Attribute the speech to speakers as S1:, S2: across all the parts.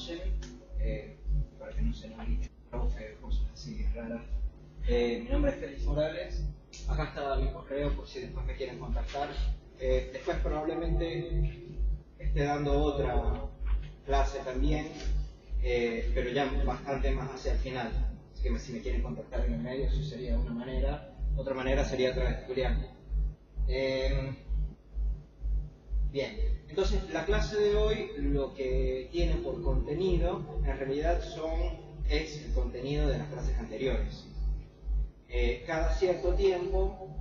S1: conocen, para que no se nos dicho cosas así raras. Mi nombre es Félix Morales, acá está mi correo por si después me quieren contactar. Después probablemente esté dando otra clase también, pero ya bastante más hacia el final. Así que si me quieren contactar en el medio, eso sería una manera. Otra manera sería a través de Julián. Bien, entonces la clase de hoy lo que tiene por contenido en realidad es el contenido de las clases anteriores. Cada cierto tiempo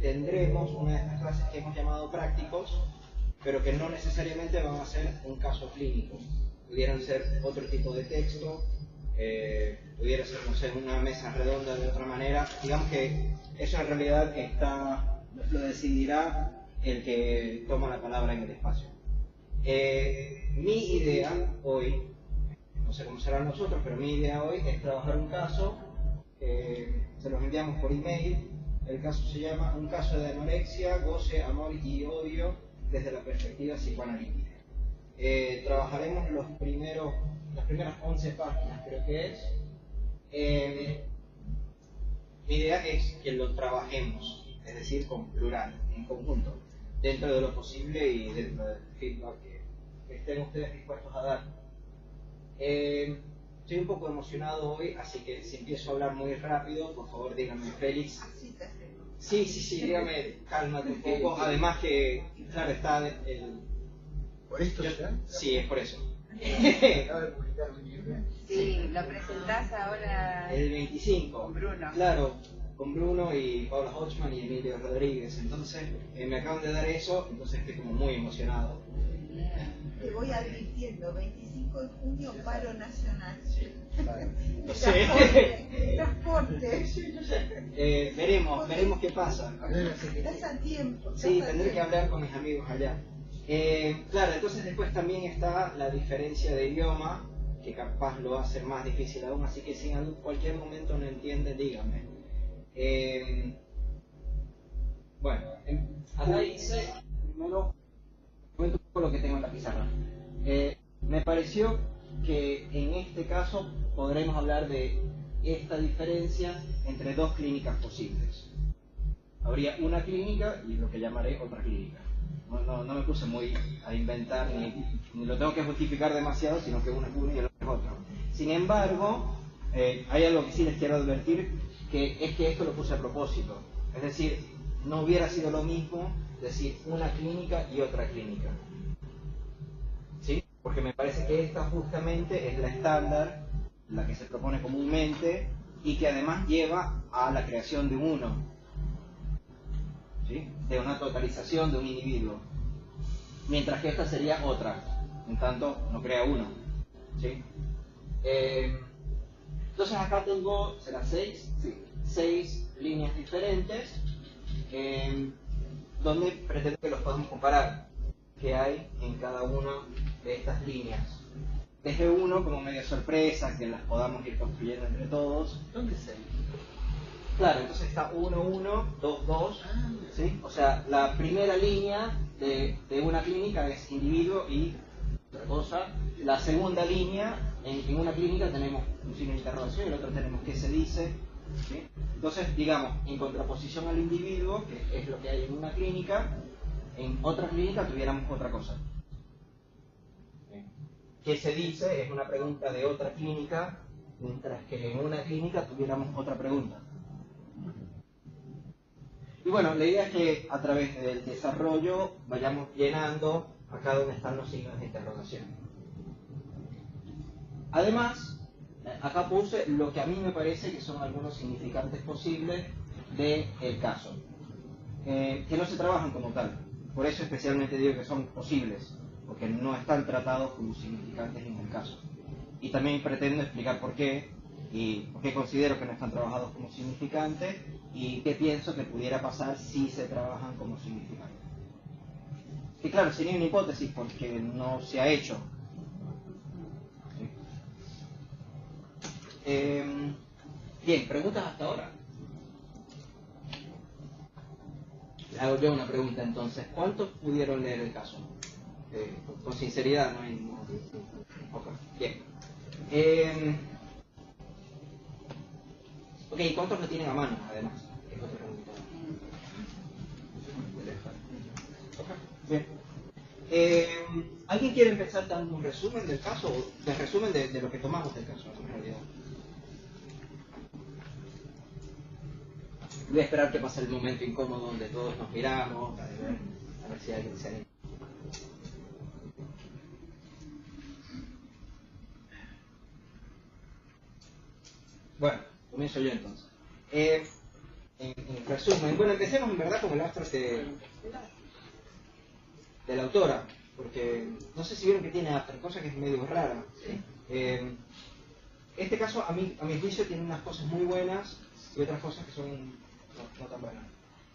S1: tendremos una de estas clases que hemos llamado prácticos, pero que no necesariamente van a ser un caso clínico. Pudieran ser otro tipo de texto, pudiera ser, no sé, una mesa redonda de otra manera. Digamos que eso en realidad lo decidirá el que toma la palabra en el espacio. Mi idea hoy, no sé cómo serán nosotros, pero mi idea hoy es trabajar un caso, se los enviamos por email. El caso se llama Un caso de anorexia, goce, amor y odio desde la perspectiva psicoanalítica. Trabajaremos las primeras 11 páginas, creo que es. Mi idea es que lo trabajemos, es decir, con plural, en conjunto, dentro de lo posible y dentro del feedback que estén ustedes dispuestos a dar. Estoy un poco emocionado hoy, así que si empiezo a hablar muy rápido, por favor díganme, Félix. Sí, dígame, cálmate un poco. Además que, claro, está el...
S2: ¿Por esto ya?
S1: Sí, es por eso.
S2: Acaba de publicar un libro.
S3: Sí, lo presentás ahora.
S1: El 25.
S3: Con Bruno.
S1: Claro, con Bruno y Paula Hochman y Emilio Rodríguez. Entonces, me acaban de dar eso, entonces estoy como muy emocionado.
S4: Te voy advirtiendo, 25 de junio, paro nacional.
S1: Sí.
S4: Transporte.
S1: Veremos qué pasa.
S4: Estás a tiempo.
S1: Sí, tendré que hablar con mis amigos allá. Claro, entonces después también está la diferencia de idioma, que capaz lo hace más difícil aún, así que si en cualquier momento no entienden, díganme. Bueno, acá dice, primero, cuento un poco lo que tengo en la pizarra. Me pareció que en este caso podremos hablar de esta diferencia entre dos clínicas posibles. Habría una clínica y lo que llamaré otra clínica. No me puse muy a inventar ni lo tengo que justificar demasiado, sino que uno es uno y el otro es otro. Sin embargo, hay algo que sí les quiero advertir, que es que esto lo puse a propósito. Es decir, no hubiera sido lo mismo decir una clínica y otra clínica. ¿Sí? Porque me parece que esta justamente es la estándar, la que se propone comúnmente y que además lleva a la creación de uno, ¿sí? De una totalización de un individuo, mientras que esta sería otra, en tanto no crea uno, ¿sí? Entonces acá tengo, ¿será 6? Sí, 6 líneas diferentes, donde pretendo que los podamos comparar, qué hay en cada una de estas líneas. Dejé uno como medio sorpresa, que las podamos ir construyendo entre todos.
S2: ¿Dónde se?
S1: Claro, entonces está 1, 1, 2, 2, ¿sí? O sea, la primera línea de una clínica es individuo y otra cosa. La segunda línea, en una clínica tenemos un signo de interrogación y en la otra tenemos qué se dice, ¿sí? Entonces, digamos, en contraposición al individuo, que es lo que hay en una clínica, en otra clínica tuviéramos otra cosa. ¿Qué se dice? Es una pregunta de otra clínica, mientras que en una clínica tuviéramos otra pregunta. Y bueno, la idea es que a través del desarrollo vayamos llenando acá donde están los signos de interrogación. Además, acá puse lo que a mí me parece que son algunos significantes posibles del caso, que no se trabajan como tal. Por eso especialmente digo que son posibles, porque no están tratados como significantes en el caso. Y también pretendo explicar por qué, y por qué considero que no están trabajados como significantes, y qué pienso que pudiera pasar si se trabajan como significantes. Y claro, sería una hipótesis porque no se ha hecho. ¿Sí? Bien, ¿preguntas hasta ahora? Hago yo una pregunta entonces. ¿Cuántos pudieron leer el caso? con sinceridad, no hay ningún... Ok, bien. Ok, ¿cuántos lo tienen a mano, además? Es otra pregunta. Ok, bien. ¿Alguien quiere empezar dando un resumen del caso? ¿Un resumen de lo que tomamos del caso, en realidad? Voy a esperar que pase el momento incómodo donde todos nos miramos, a ver si alguien se anima. Bueno, comienzo yo entonces. En resumen, bueno, empecemos en verdad con el abstract de la autora, porque no sé si vieron que tiene abstract, cosa que es medio rara. Este caso, a mi juicio, tiene unas cosas muy buenas y otras cosas que son no tan buenas.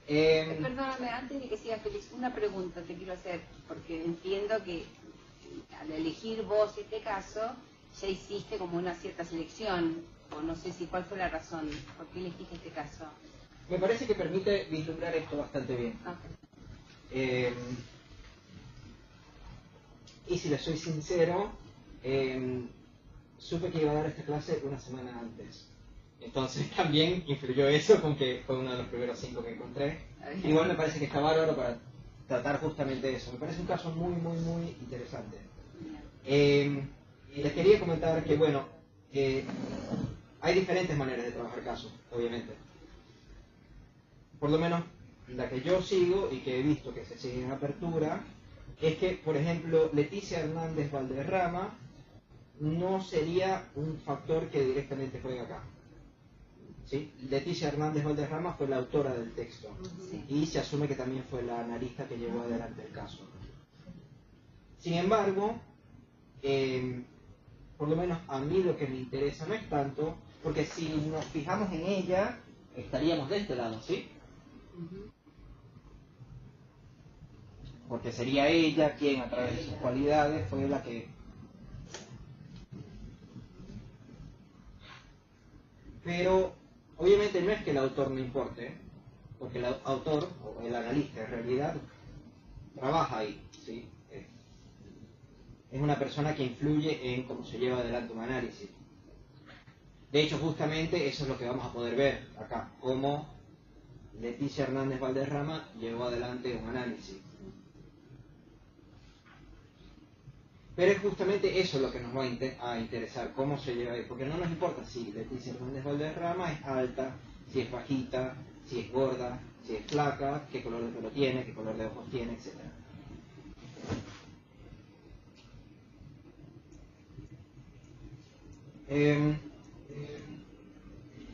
S3: Perdóname, antes de que siga Félix, una pregunta te quiero hacer, porque entiendo que al elegir vos este caso, ya hiciste como una cierta selección, o no sé si cuál fue la razón, por qué elegiste este caso.
S1: Me parece que permite vislumbrar esto bastante bien.
S3: Okay.
S1: Y si les soy sincero, supe que iba a dar esta clase una semana antes. Entonces también influyó eso con que fue uno de los primeros 5 que encontré. Igual me parece que está bárbaro para tratar justamente eso. Me parece un caso muy, muy, muy interesante. Les quería comentar que, bueno, hay diferentes maneras de trabajar casos, obviamente. Por lo menos la que yo sigo y que he visto que se sigue en apertura, es que, por ejemplo, Leticia Hernández Valderrama no sería un factor que directamente juega acá. ¿Sí? Leticia Hernández Valderrama fue la autora del texto,
S3: Sí.
S1: y se asume que también fue la analista que llevó adelante el caso. Sin embargo, por lo menos a mí lo que me interesa no es tanto, porque si nos fijamos en ella, estaríamos de este lado, ¿sí? Porque sería ella quien, a través de sus cualidades, fue la que... Pero, obviamente no es que el autor no importe, porque el autor, o el analista en realidad, trabaja ahí, ¿sí? Es una persona que influye en cómo se lleva adelante un análisis. De hecho, justamente eso es lo que vamos a poder ver acá, cómo Leticia Hernández Valderrama llevó adelante un análisis. Pero es justamente eso lo que nos va a interesar, cómo se lleva ahí, porque no nos importa si Leticia Hernández Valderrama es alta, si es bajita, si es gorda, si es flaca, qué color de pelo tiene, qué color de ojos tiene, etc.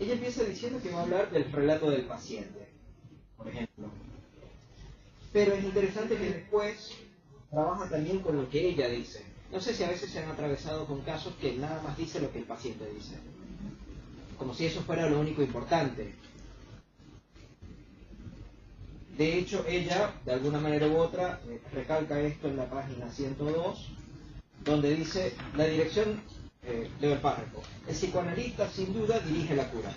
S1: Ella empieza diciendo que va a hablar del relato del paciente, por ejemplo. Pero es interesante que después trabaja también con lo que ella dice. No sé si a veces se han atravesado con casos que nada más dice lo que el paciente dice. Como si eso fuera lo único importante. De hecho, ella, de alguna manera u otra, recalca esto en la página 102, donde dice, la dirección, leo el párrafo, el psicoanalista sin duda dirige la cura,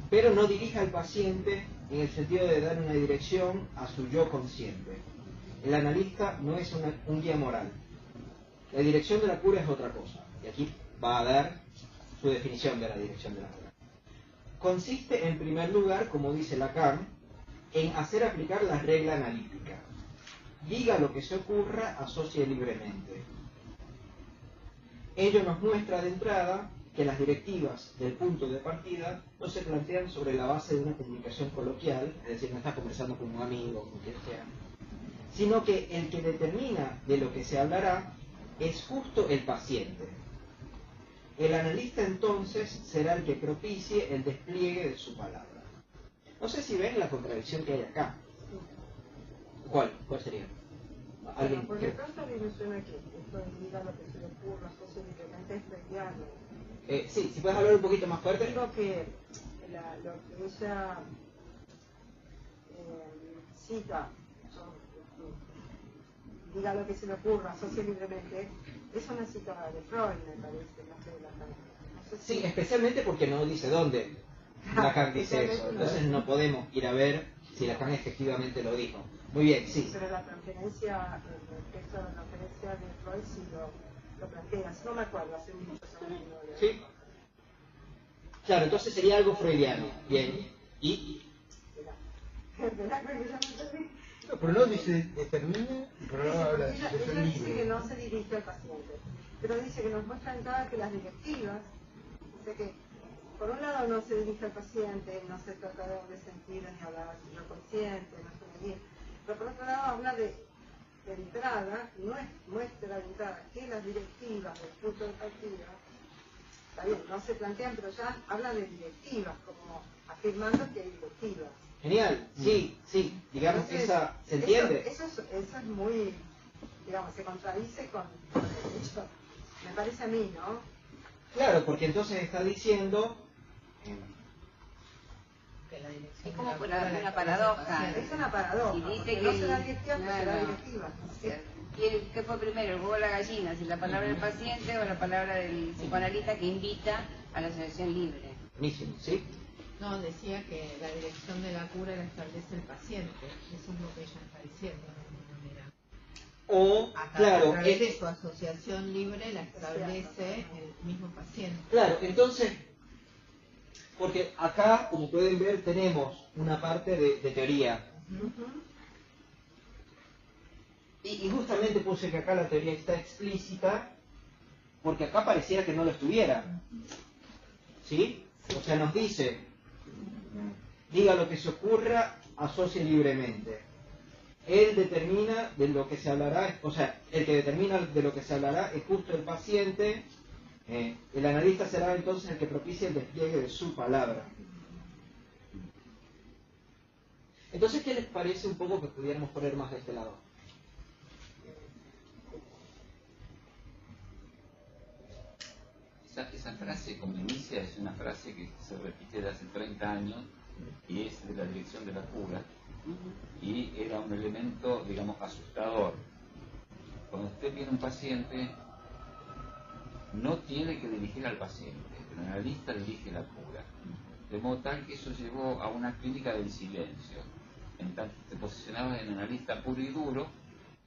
S1: pero no dirige al paciente en el sentido de dar una dirección a su yo consciente. El analista no es un guía moral. La dirección de la cura es otra cosa. Y aquí va a dar su definición de la dirección de la cura. Consiste, en primer lugar, como dice Lacan, en hacer aplicar la regla analítica. Diga lo que se ocurra, asocie libremente. Ello nos muestra de entrada que las directivas del punto de partida no se plantean sobre la base de una comunicación coloquial, es decir, no está conversando con un amigo o con quien sea, sino que el que determina de lo que se hablará es justo el paciente. El analista entonces será el que propicie el despliegue de su palabra. No sé si ven la contradicción que hay acá. ¿Cuál? ¿Cuál sería?
S5: Bueno, porque acá está dimensión aquí, esto indica lo que se le ocurra, sociológicamente es diálogo.
S1: Sí, si puedes hablar un poquito más fuerte.
S5: Digo que lo que ella cita, diga lo que se le ocurra, asocie libremente, es una cita de Freud, me parece, no sé de Lacan. No sé si...
S1: Sí, especialmente porque no dice dónde Lacan dice eso, entonces no podemos ir a ver si Lacan efectivamente lo dijo. Muy bien, sí.
S5: Pero la transferencia, el texto de la transferencia de Freud sí lo plantea. No me acuerdo, hace muchos años que no lo leo.
S1: ¿Sí? Claro, entonces sería algo freudiano. Bien. ¿Y?
S5: ¿Verdad? Porque ya me perdí.
S2: No, pero no dice determina, pero no habla de
S5: Ella
S2: asociación
S5: dice que
S2: libre.
S5: no se dirige al paciente, pero dice que nos muestra en cada que las directivas, dice que por un lado no se dirige al paciente, no se trata de sentir ni hablar sino consciente, no se medir, pero por otro lado habla de entrada, muestra de entrada que las directivas del punto de partida, está bien, no se plantean, pero ya habla de directivas, como afirmando que hay directivas.
S1: Genial, sí, sí. Digamos que
S5: Entonces,
S1: esa... ¿Se entiende?
S5: Eso es muy, digamos, se contradice con el hecho, me parece a mí, ¿no?
S1: Claro, porque entonces está diciendo...
S3: Es como una paradoja.
S5: Es una paradoja.
S3: Y dice
S5: porque
S3: que
S5: no será directiva, pero será
S3: claro.
S5: directiva.
S3: ¿Qué fue primero, el huevo o la gallina? Si la palabra del paciente o la palabra del psicoanalista que invita a la asociación libre.
S1: Buenísimo, ¿sí?
S6: No, decía que la dirección de la cura la establece el paciente. Eso es lo que ella está diciendo de alguna manera.
S1: O,
S6: Acá,
S1: claro,
S6: a través de su asociación libre la establece el mismo paciente.
S1: claro, entonces, porque acá, como pueden ver, tenemos una parte de teoría. Y justamente puse que acá la teoría está explícita, porque acá pareciera que no lo estuviera. ¿Sí? O sea, nos dice, diga lo que se ocurra, asocie libremente. Él determina de lo que se hablará, o sea, el que determina de lo que se hablará es justo el paciente. El analista será entonces el que propicia el despliegue de su palabra. Entonces, ¿qué les parece un poco que pudiéramos poner más de este lado?
S7: Esa frase como inicia es una frase que se repite desde hace 30 años y es de la dirección de la cura y era un elemento, digamos, asustador. Cuando usted viene un paciente, no tiene que dirigir al paciente, el analista dirige la cura. De modo tal que eso llevó a una clínica del silencio. En tanto te posicionabas en analista puro y duro,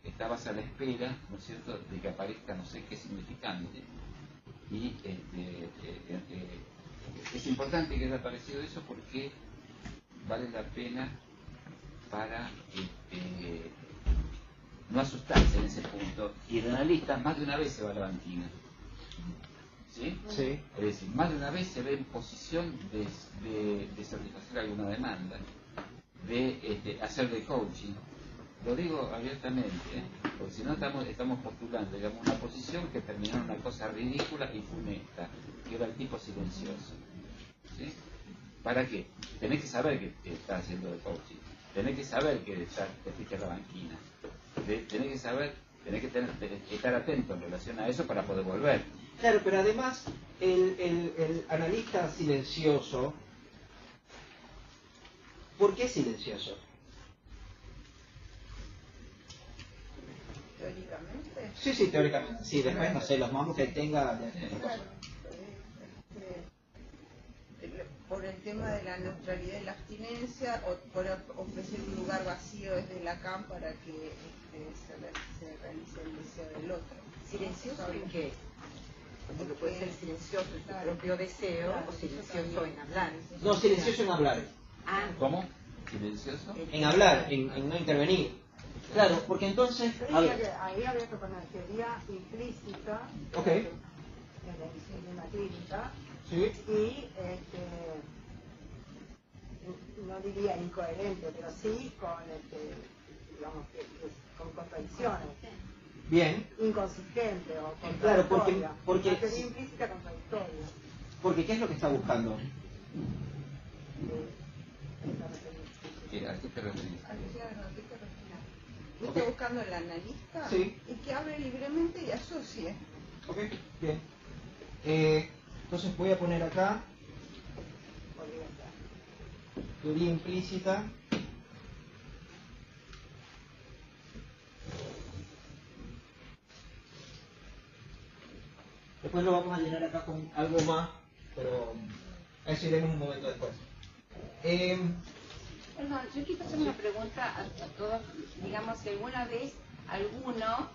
S7: estabas a la espera, ¿no es cierto?, de que aparezca no sé qué significante. Y es importante que haya aparecido eso porque vale la pena para no asustarse en ese punto. Y el analista más de una vez se va a la banquina. ¿Sí?
S1: Sí.
S7: Es decir, más de una vez se ve en posición de satisfacer alguna demanda, de hacer de coaching. Lo digo abiertamente, porque si no estamos postulando, digamos, una posición que terminó en una cosa ridícula y funesta, que era el tipo silencioso. ¿Sí? ¿Para qué? Tenés que saber que estás haciendo de coaching, tenés que saber que ya te fuiste a la banquina, tenés que saber, tenés que estar atento en relación a eso para poder volver.
S1: Claro, pero además el analista silencioso, ¿por qué silencioso?
S4: Teóricamente.
S1: Sí, teóricamente. Sí, después, no sé, los mamos que tenga...
S4: Por el tema de la neutralidad y la abstinencia, o por ofrecer un lugar vacío desde Lacan para que se realice el deseo del otro.
S5: ¿Silencioso en qué? Porque puede ser silencioso en su propio deseo o silencioso en hablar.
S1: No, silencioso en hablar.
S7: ¿Cómo? ¿Silencioso?
S1: En hablar, en no intervenir. Claro, porque entonces... A ver.
S5: Ahí habría que poner teoría implícita
S1: Ok.
S5: en la clínica.
S1: Sí.
S5: Y no diría incoherente, pero sí con digamos con contradicciones.
S1: Bien.
S5: Inconsistente o
S1: Claro,
S5: contradictoria.
S1: porque
S5: Una teoría implícita contradictoria.
S1: porque ¿qué es lo que está buscando?
S7: ¿A qué te referís?
S4: Está buscando el analista
S1: Sí.
S4: y que hable libremente y asocie.
S1: Ok, bien. Entonces voy a poner acá teoría implícita. Después lo vamos a llenar acá con algo más, pero a eso iremos un momento después.
S3: Perdón, yo quiero hacer una pregunta a todos, digamos, si alguna vez alguno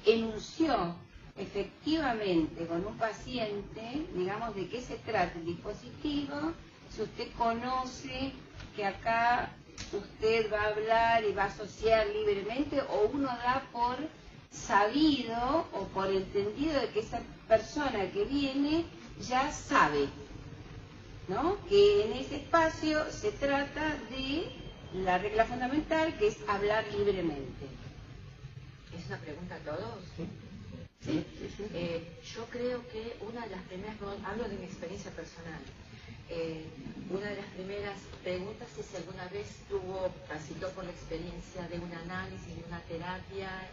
S3: enunció efectivamente con un paciente, digamos, de qué se trata el dispositivo, si usted conoce que acá usted va a hablar y va a asociar libremente, o uno da por sabido o por entendido de que esa persona que viene ya sabe, ¿no? Que en ese espacio se trata de la regla fundamental, que es hablar libremente.
S8: ¿Es una pregunta a todos?
S1: Sí.
S8: Yo creo que una de las primeras, no, hablo de mi experiencia personal, una de las primeras preguntas es si alguna vez transitó por la experiencia de un análisis, de una terapia,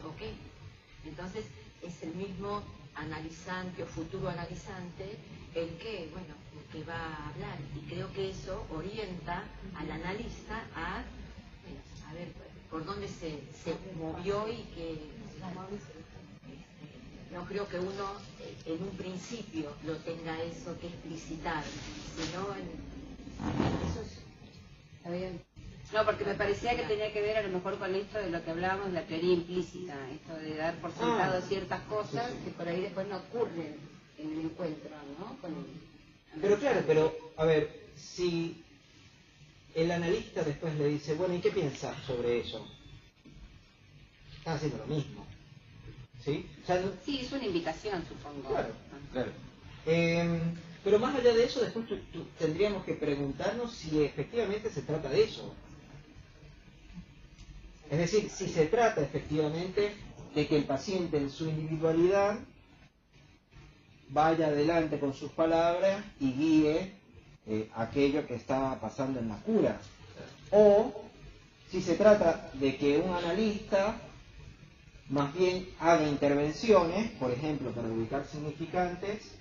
S8: ok. Entonces es el mismo analizante o futuro analizante el que va a hablar, y creo que eso orienta al analista a ver por dónde se movió y que no creo que uno en un principio lo tenga eso que explicitar, sino eso es...
S3: ¿Está bien? No, porque me parecía que tenía que ver a lo mejor con esto de lo que hablábamos de la teoría implícita, esto de dar por sentado ciertas cosas que por ahí después no ocurren en el encuentro, ¿no?
S1: Pero claro, pero a ver, si el analista después le dice, bueno, ¿y qué piensas sobre eso? Están haciendo lo mismo. ¿Sí? O sea,
S3: sí, es una invitación, supongo.
S1: Claro,
S7: Claro.
S1: Pero más allá de eso, después tendríamos que preguntarnos si efectivamente se trata de eso. Es decir, si se trata efectivamente de que el paciente en su individualidad vaya adelante con sus palabras y guíe aquello que está pasando en la cura. O si se trata de que un analista más bien haga intervenciones, por ejemplo, para ubicar significantes,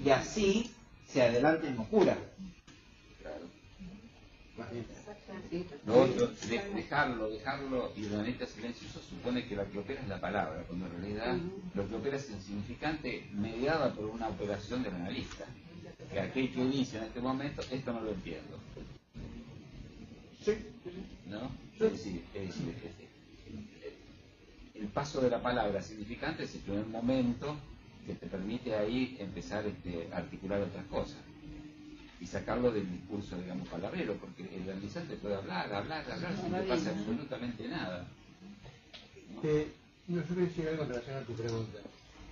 S1: y así se adelante en la cura.
S7: Lo otro, dejarlo y el analista silencioso supone que lo que opera es la palabra, cuando en realidad lo que opera es el significante mediada por una operación del analista. Que aquel que dice en este momento, esto no lo entiendo.
S1: Sí.
S7: ¿No? Es decir, el paso de la palabra significante es el primer momento que te permite ahí empezar a articular otras cosas y sacarlo del discurso, digamos, palabrero, porque el analizante puede hablar, sin que pase absolutamente nada.
S2: ¿No? Yo quiero decir algo en relación a tu pregunta.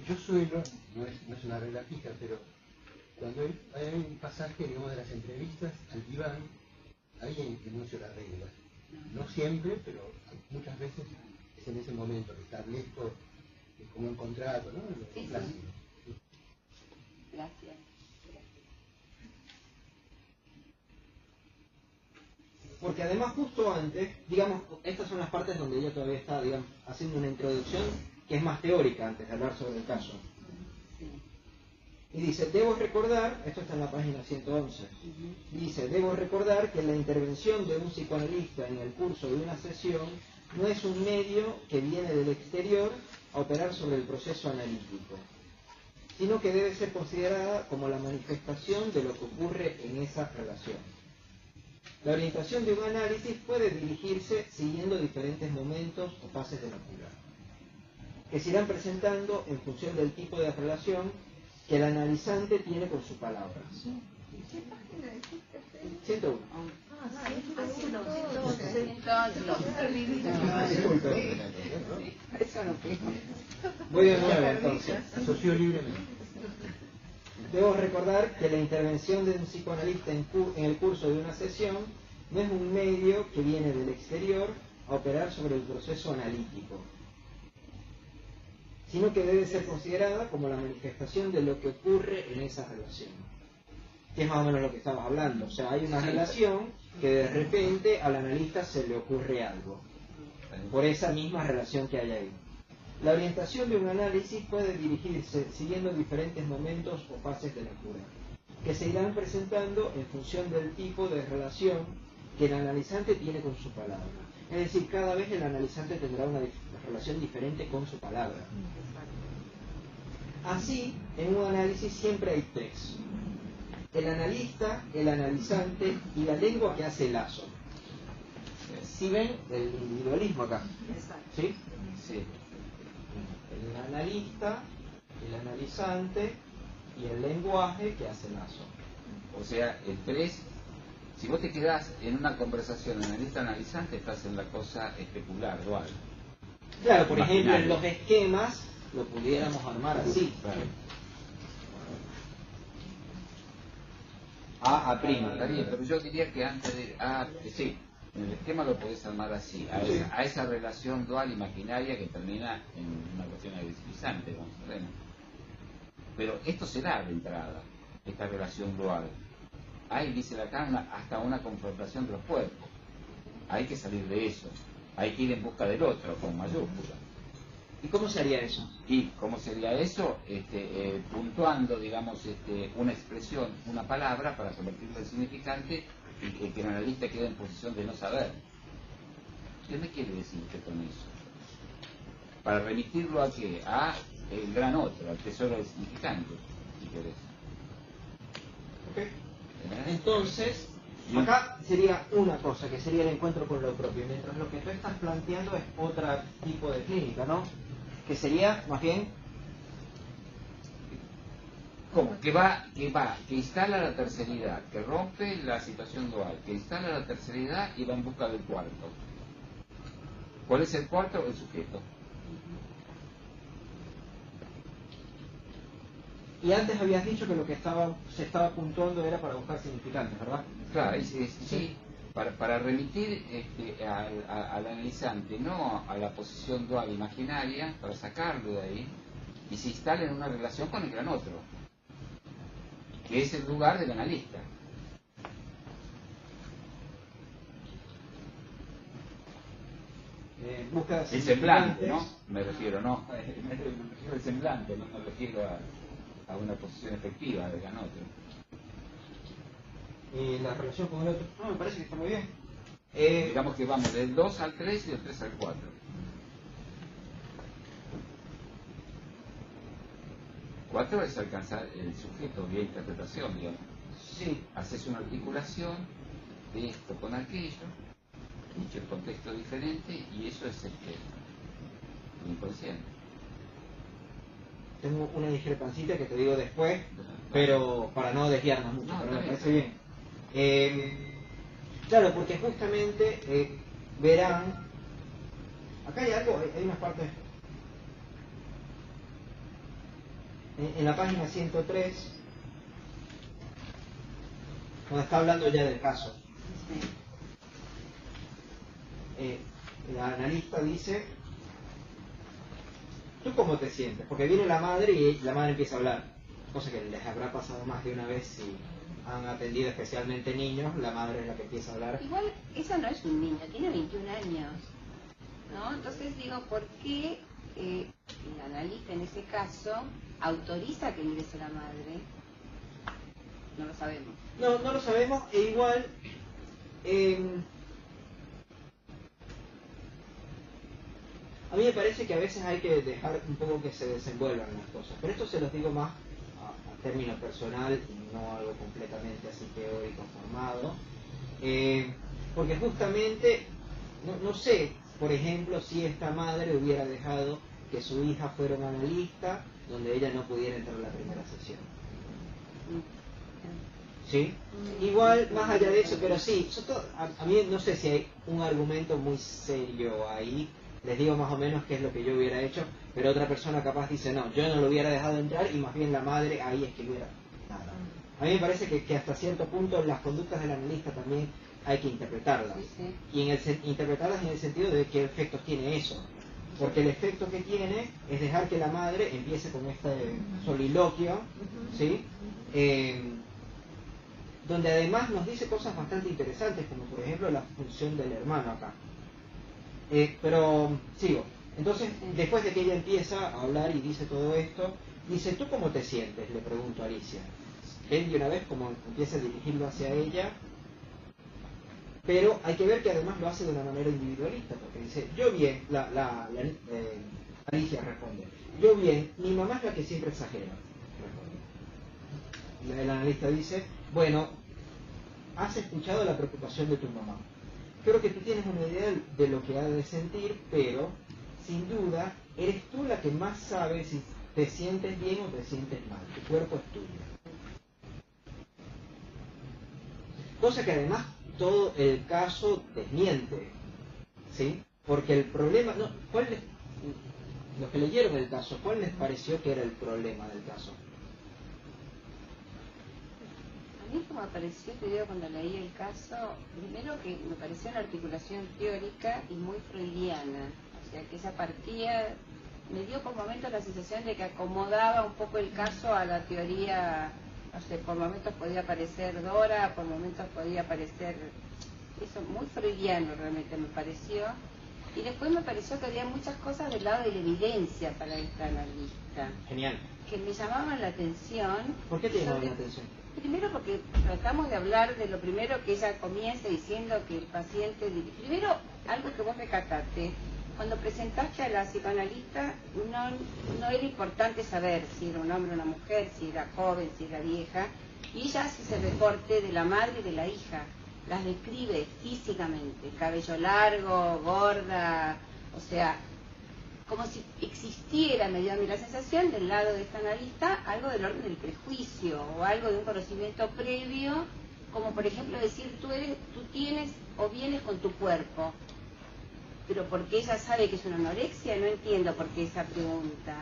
S2: Yo suelo, no es una regla fija, pero cuando hay un pasaje, digamos, de las entrevistas al diván, ahí enuncio la regla. No siempre, pero muchas veces es en ese momento que establezco como un contrato, ¿no?
S3: Sí,
S2: clásico.
S3: sí. Gracias.
S1: Porque además justo antes, digamos, estas son las partes donde ella todavía está, digamos, haciendo una introducción que es más teórica antes de hablar sobre el caso. Y dice, debo recordar, esto está en la página 111, dice, debo recordar que la intervención de un psicoanalista en el curso de una sesión no es un medio que viene del exterior a operar sobre el proceso analítico, sino que debe ser considerada como la manifestación de lo que ocurre en esa relación. La orientación de un análisis puede dirigirse siguiendo diferentes momentos o fases de la cura, que se irán presentando en función del tipo de relación que el analizante tiene con su palabra.
S4: ¿Qué página dijiste?
S1: 101.
S3: Disculpe.
S1: Voy de nuevo entonces.
S2: Asoció libremente.
S1: Debo recordar que la intervención de un psicoanalista en el curso de una sesión no es un medio que viene del exterior a operar sobre el proceso analítico, sino que debe ser considerada como la manifestación de lo que ocurre en esa relación. Que es más o menos lo que estamos hablando. O sea, hay una relación que de repente al analista se le ocurre algo, por esa misma relación que hay ahí. La orientación de un análisis puede dirigirse siguiendo diferentes momentos o fases de la cura, que se irán presentando en función del tipo de relación que el analizante tiene con su palabra. Es decir, cada vez el analizante tendrá una relación diferente con su palabra. Así, en un análisis siempre hay tres: el analista, el analizante y la lengua que hace el lazo. ¿Sí ven el individualismo acá?
S5: Exacto.
S1: ¿Sí?
S7: Sí.
S1: El analista, el analizante y el lenguaje que hace lazo.
S7: O sea, el 3, si vos te quedás en una conversación analista-analizante, estás en la cosa especular, dual.
S1: Claro, por ejemplo, en
S7: Imaginario.
S1: los esquemas lo pudiéramos armar así.
S7: Claro.
S1: A
S7: Está bien, pero yo diría que antes de... sí, en el esquema lo podés armar así, a esa relación dual imaginaria que termina en una cuestión agresivizante, vamos a ver. Pero esto se da de entrada, esta relación dual. Hay, dice acá, hasta una confrontación de los cuerpos. Hay que salir de eso. Hay que ir en busca del otro, con mayúscula.
S1: ¿Y cómo se haría eso?
S7: ¿Y cómo sería eso? Puntuando, digamos, una expresión, una palabra para convertirla en significante y que el analista quede en posición de no saber. ¿Qué me quiere decir usted con eso? Para remitirlo a qué? A el gran otro, al tesoro del significante, si querés.
S1: Ok. Entonces, acá sería una cosa, que sería el encuentro con lo propio, mientras lo que tú estás planteando es otro tipo de clínica, ¿no? Que sería, más bien...
S7: ¿Cómo? Que instala la terceridad, que rompe la situación dual, que instala la terceridad y va en busca del cuarto. ¿Cuál es el cuarto? El sujeto.
S1: Y antes habías dicho que lo que se estaba puntuando era para buscar significantes, ¿verdad?
S7: Claro, sí, para remitir al analizante, no a la posición dual imaginaria, para sacarlo de ahí, y se instala en una relación con el gran otro, que es el lugar del analista.
S1: Búsqueda de
S7: El semblante,
S1: significantes.
S7: ¿no? Me refiero, no. Me refiero al semblante, no me refiero a una posición efectiva del gran otro.
S1: Y la relación con el otro. No, me parece que está muy bien.
S7: Digamos que vamos del 2 al 3 y del 3 al 4. Cuatro es alcanzar el sujeto vía interpretación, digamos.
S1: Sí.
S7: Haces una articulación de esto con aquello, dicho el contexto diferente, y eso es el inconsciente.
S1: Tengo una discrepancita que te digo después, pero para no desviarnos mucho,
S7: No,
S1: pero me
S7: está
S1: parece
S7: bien.
S1: bien. Claro, porque justamente verán, acá hay algo, hay unas partes, en la página 103, donde está hablando ya del caso. El analista dice, ¿tú cómo te sientes? Porque viene la madre y la madre empieza a hablar, cosa que les habrá pasado más de una vez si han atendido especialmente niños, la madre es la que empieza a hablar.
S3: Igual, esa no es un niño, tiene 21 años, ¿no? Entonces digo, ¿por qué el analista en ese caso autoriza que ingrese la madre? No lo sabemos.
S1: No lo sabemos, e igual a mí me parece que a veces hay que dejar un poco que se desenvuelvan las cosas, pero esto se los digo más a término personal y no algo completamente así teórico formado, porque justamente no sé, por ejemplo, si esta madre hubiera dejado que su hija fuera una analista donde ella no pudiera entrar a la primera sesión. ¿Sí? Igual, más allá de eso, pero sí, a mí no sé si hay un argumento muy serio ahí, les digo más o menos qué es lo que yo hubiera hecho, pero otra persona capaz dice, no, yo no lo hubiera dejado entrar y más bien la madre ahí es que hubiera nada. A mí me parece que hasta cierto punto las conductas del analista también hay que interpretarlas.
S3: Sí.
S1: Y interpretarlas en el sentido de qué efectos tiene eso. Porque el efecto que tiene es dejar que la madre empiece con este soliloquio, ¿sí? Donde además nos dice cosas bastante interesantes, como por ejemplo la función del hermano acá. Pero sigo. Entonces, después de que ella empieza a hablar y dice todo esto, dice, ¿tú cómo te sientes? Le pregunto a Alicia. Él de una vez como empieza a dirigirlo hacia ella, pero hay que ver que además lo hace de una manera individualista, porque dice, yo bien, Alicia responde, yo bien, mi mamá es la que siempre exagera, responde. El analista dice, bueno, has escuchado la preocupación de tu mamá. creo que tú tienes una idea de lo que ha de sentir, pero sin duda eres tú la que más sabe si te sientes bien o te sientes mal. Tu cuerpo es tuyo. Cosa que además todo el caso desmiente, ¿sí? Porque el problema, no, los que leyeron el caso, ¿cuál les pareció que era el problema del caso?
S3: A mí como me pareció, te digo, cuando leí el caso, primero que me pareció una articulación teórica y muy freudiana, o sea que esa partía, me dio por momentos la sensación de que acomodaba un poco el caso a la teoría, no sé, por momentos podía parecer Dora, por momentos podía parecer, eso, muy freudiano realmente me pareció. Y después me pareció que había muchas cosas del lado de la evidencia para esta analista.
S1: Genial.
S3: Que me llamaban la atención.
S1: ¿Por qué te llamaban la atención?
S3: Primero porque tratamos de hablar de lo primero que ella comienza diciendo que el paciente... Primero, algo que vos recataste. Cuando presentaste a la psicoanalista, no era importante saber si era un hombre o una mujer, si era joven, si era vieja. Y ella hace ese recorte de la madre y de la hija. Las describe físicamente, cabello largo, gorda, o sea, como si existiera, me dio a mí la sensación, del lado de esta analista, algo del orden del prejuicio, o algo de un conocimiento previo, como por ejemplo decir, tú tienes o vienes con tu cuerpo, pero porque ella sabe que es una anorexia, no entiendo por qué esa pregunta.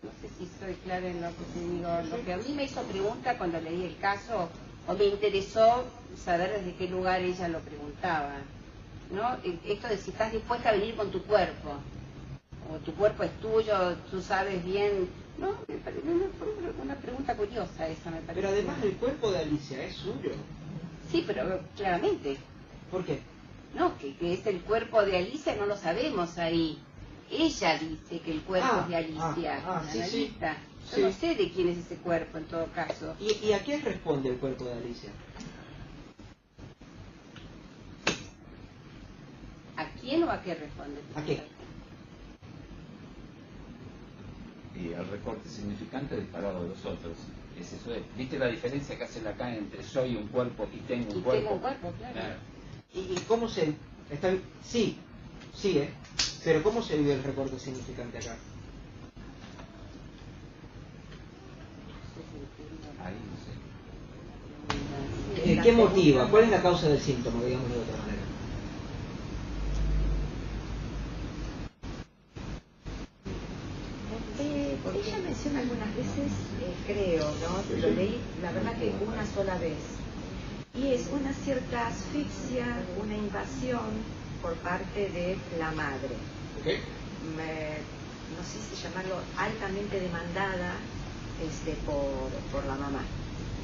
S3: No sé si soy clara en lo que te digo, lo que a mí me hizo pregunta cuando leí el caso, o me interesó saber desde qué lugar ella lo preguntaba, ¿no? Esto de si estás dispuesta a venir con tu cuerpo, o tu cuerpo es tuyo, tú sabes bien, ¿no? Fue una pregunta curiosa esa, me parece.
S1: Pero además el cuerpo de Alicia es suyo.
S3: Sí, pero claramente.
S1: ¿Por qué?
S3: No, que es el cuerpo de Alicia, no lo sabemos ahí. Ella dice que el cuerpo es de Alicia, la analista. Yo no sé de quién es ese cuerpo en todo caso.
S1: ¿Y a quién responde el cuerpo de Alicia?
S3: ¿A quién o a qué responde?
S1: ¿A qué?
S7: Y al recorte significante disparado de los otros. Es eso. ¿Viste la diferencia que hace Lacan entre soy un cuerpo y tengo un cuerpo?
S3: Tengo un cuerpo, claro.
S1: ¿Y cómo se...? Sí, pero ¿cómo se vive el recorte significante acá?
S7: Ahí no sé.
S1: ¿Qué motiva? ¿Cuál es la causa del síntoma, digamos de otra manera?
S8: Ella menciona algunas veces, creo, ¿no? Lo leí, la verdad que una sola vez. Y es una cierta asfixia, una invasión por parte de la madre.
S1: Okay.
S8: No sé si llamarlo altamente demandada por la mamá.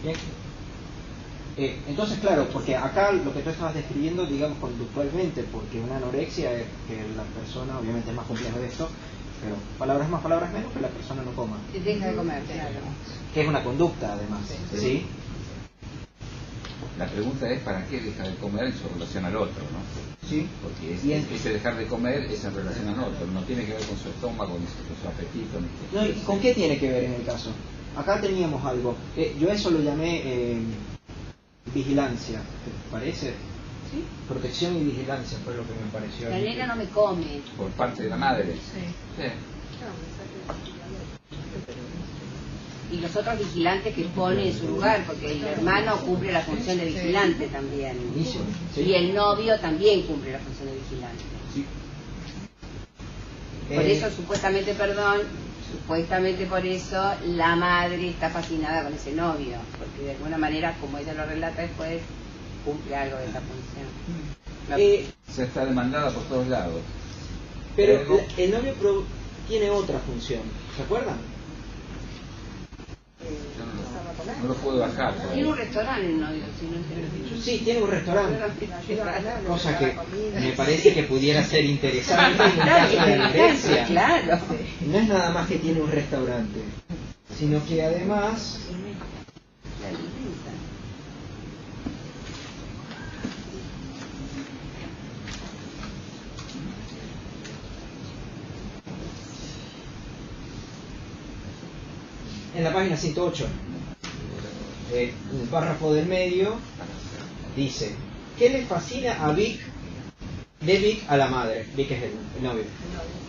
S1: Bien. Entonces, claro, porque acá lo que tú estabas describiendo, digamos, conductualmente, porque una anorexia es que la persona, obviamente es más complejo de esto, pero palabras más, palabras menos, que la persona no coma.
S3: Que deja de comer, claro.
S1: Que es una conducta, además, ¿sí?
S7: La pregunta es ¿para qué deja de comer en su relación al otro, no?
S1: Sí.
S7: Porque ese dejar de comer es en relación al otro, no tiene que ver con su estómago, ni con su apetito.
S1: No, ¿y con qué tiene que ver en el caso? Acá teníamos algo, yo eso lo llamé vigilancia, ¿te parece?
S3: ¿Sí?
S1: Protección y vigilancia fue lo que me pareció.
S3: La nena no me come.
S7: Por parte de la madre.
S6: Sí.
S7: Sí.
S3: Y los otros vigilantes que pone en su lugar, porque el hermano cumple la función de vigilante también.
S1: Buenísimo, sí.
S3: Y el novio también cumple la función de vigilante.
S1: Sí.
S3: Por eso, supuestamente por eso la madre está fascinada con ese novio, porque de alguna manera, como ella lo relata después, cumple algo de esa función.
S7: Se está demandada por todos lados.
S1: Pero el novio tiene otra función, ¿se acuerdan?
S7: No lo puedo bajar.
S3: Tiene un restaurante el novio, si no entiendo.
S1: Sí, tiene un restaurante, cosa que me parece que pudiera ser interesante en un caso de anorexia.
S3: Claro.
S1: No es nada más que tiene un restaurante, sino que además
S3: La alimenta.
S1: en la página 108, en el párrafo del medio, dice: ¿qué le fascina a Vic de Vic a la madre. Vic es el novio.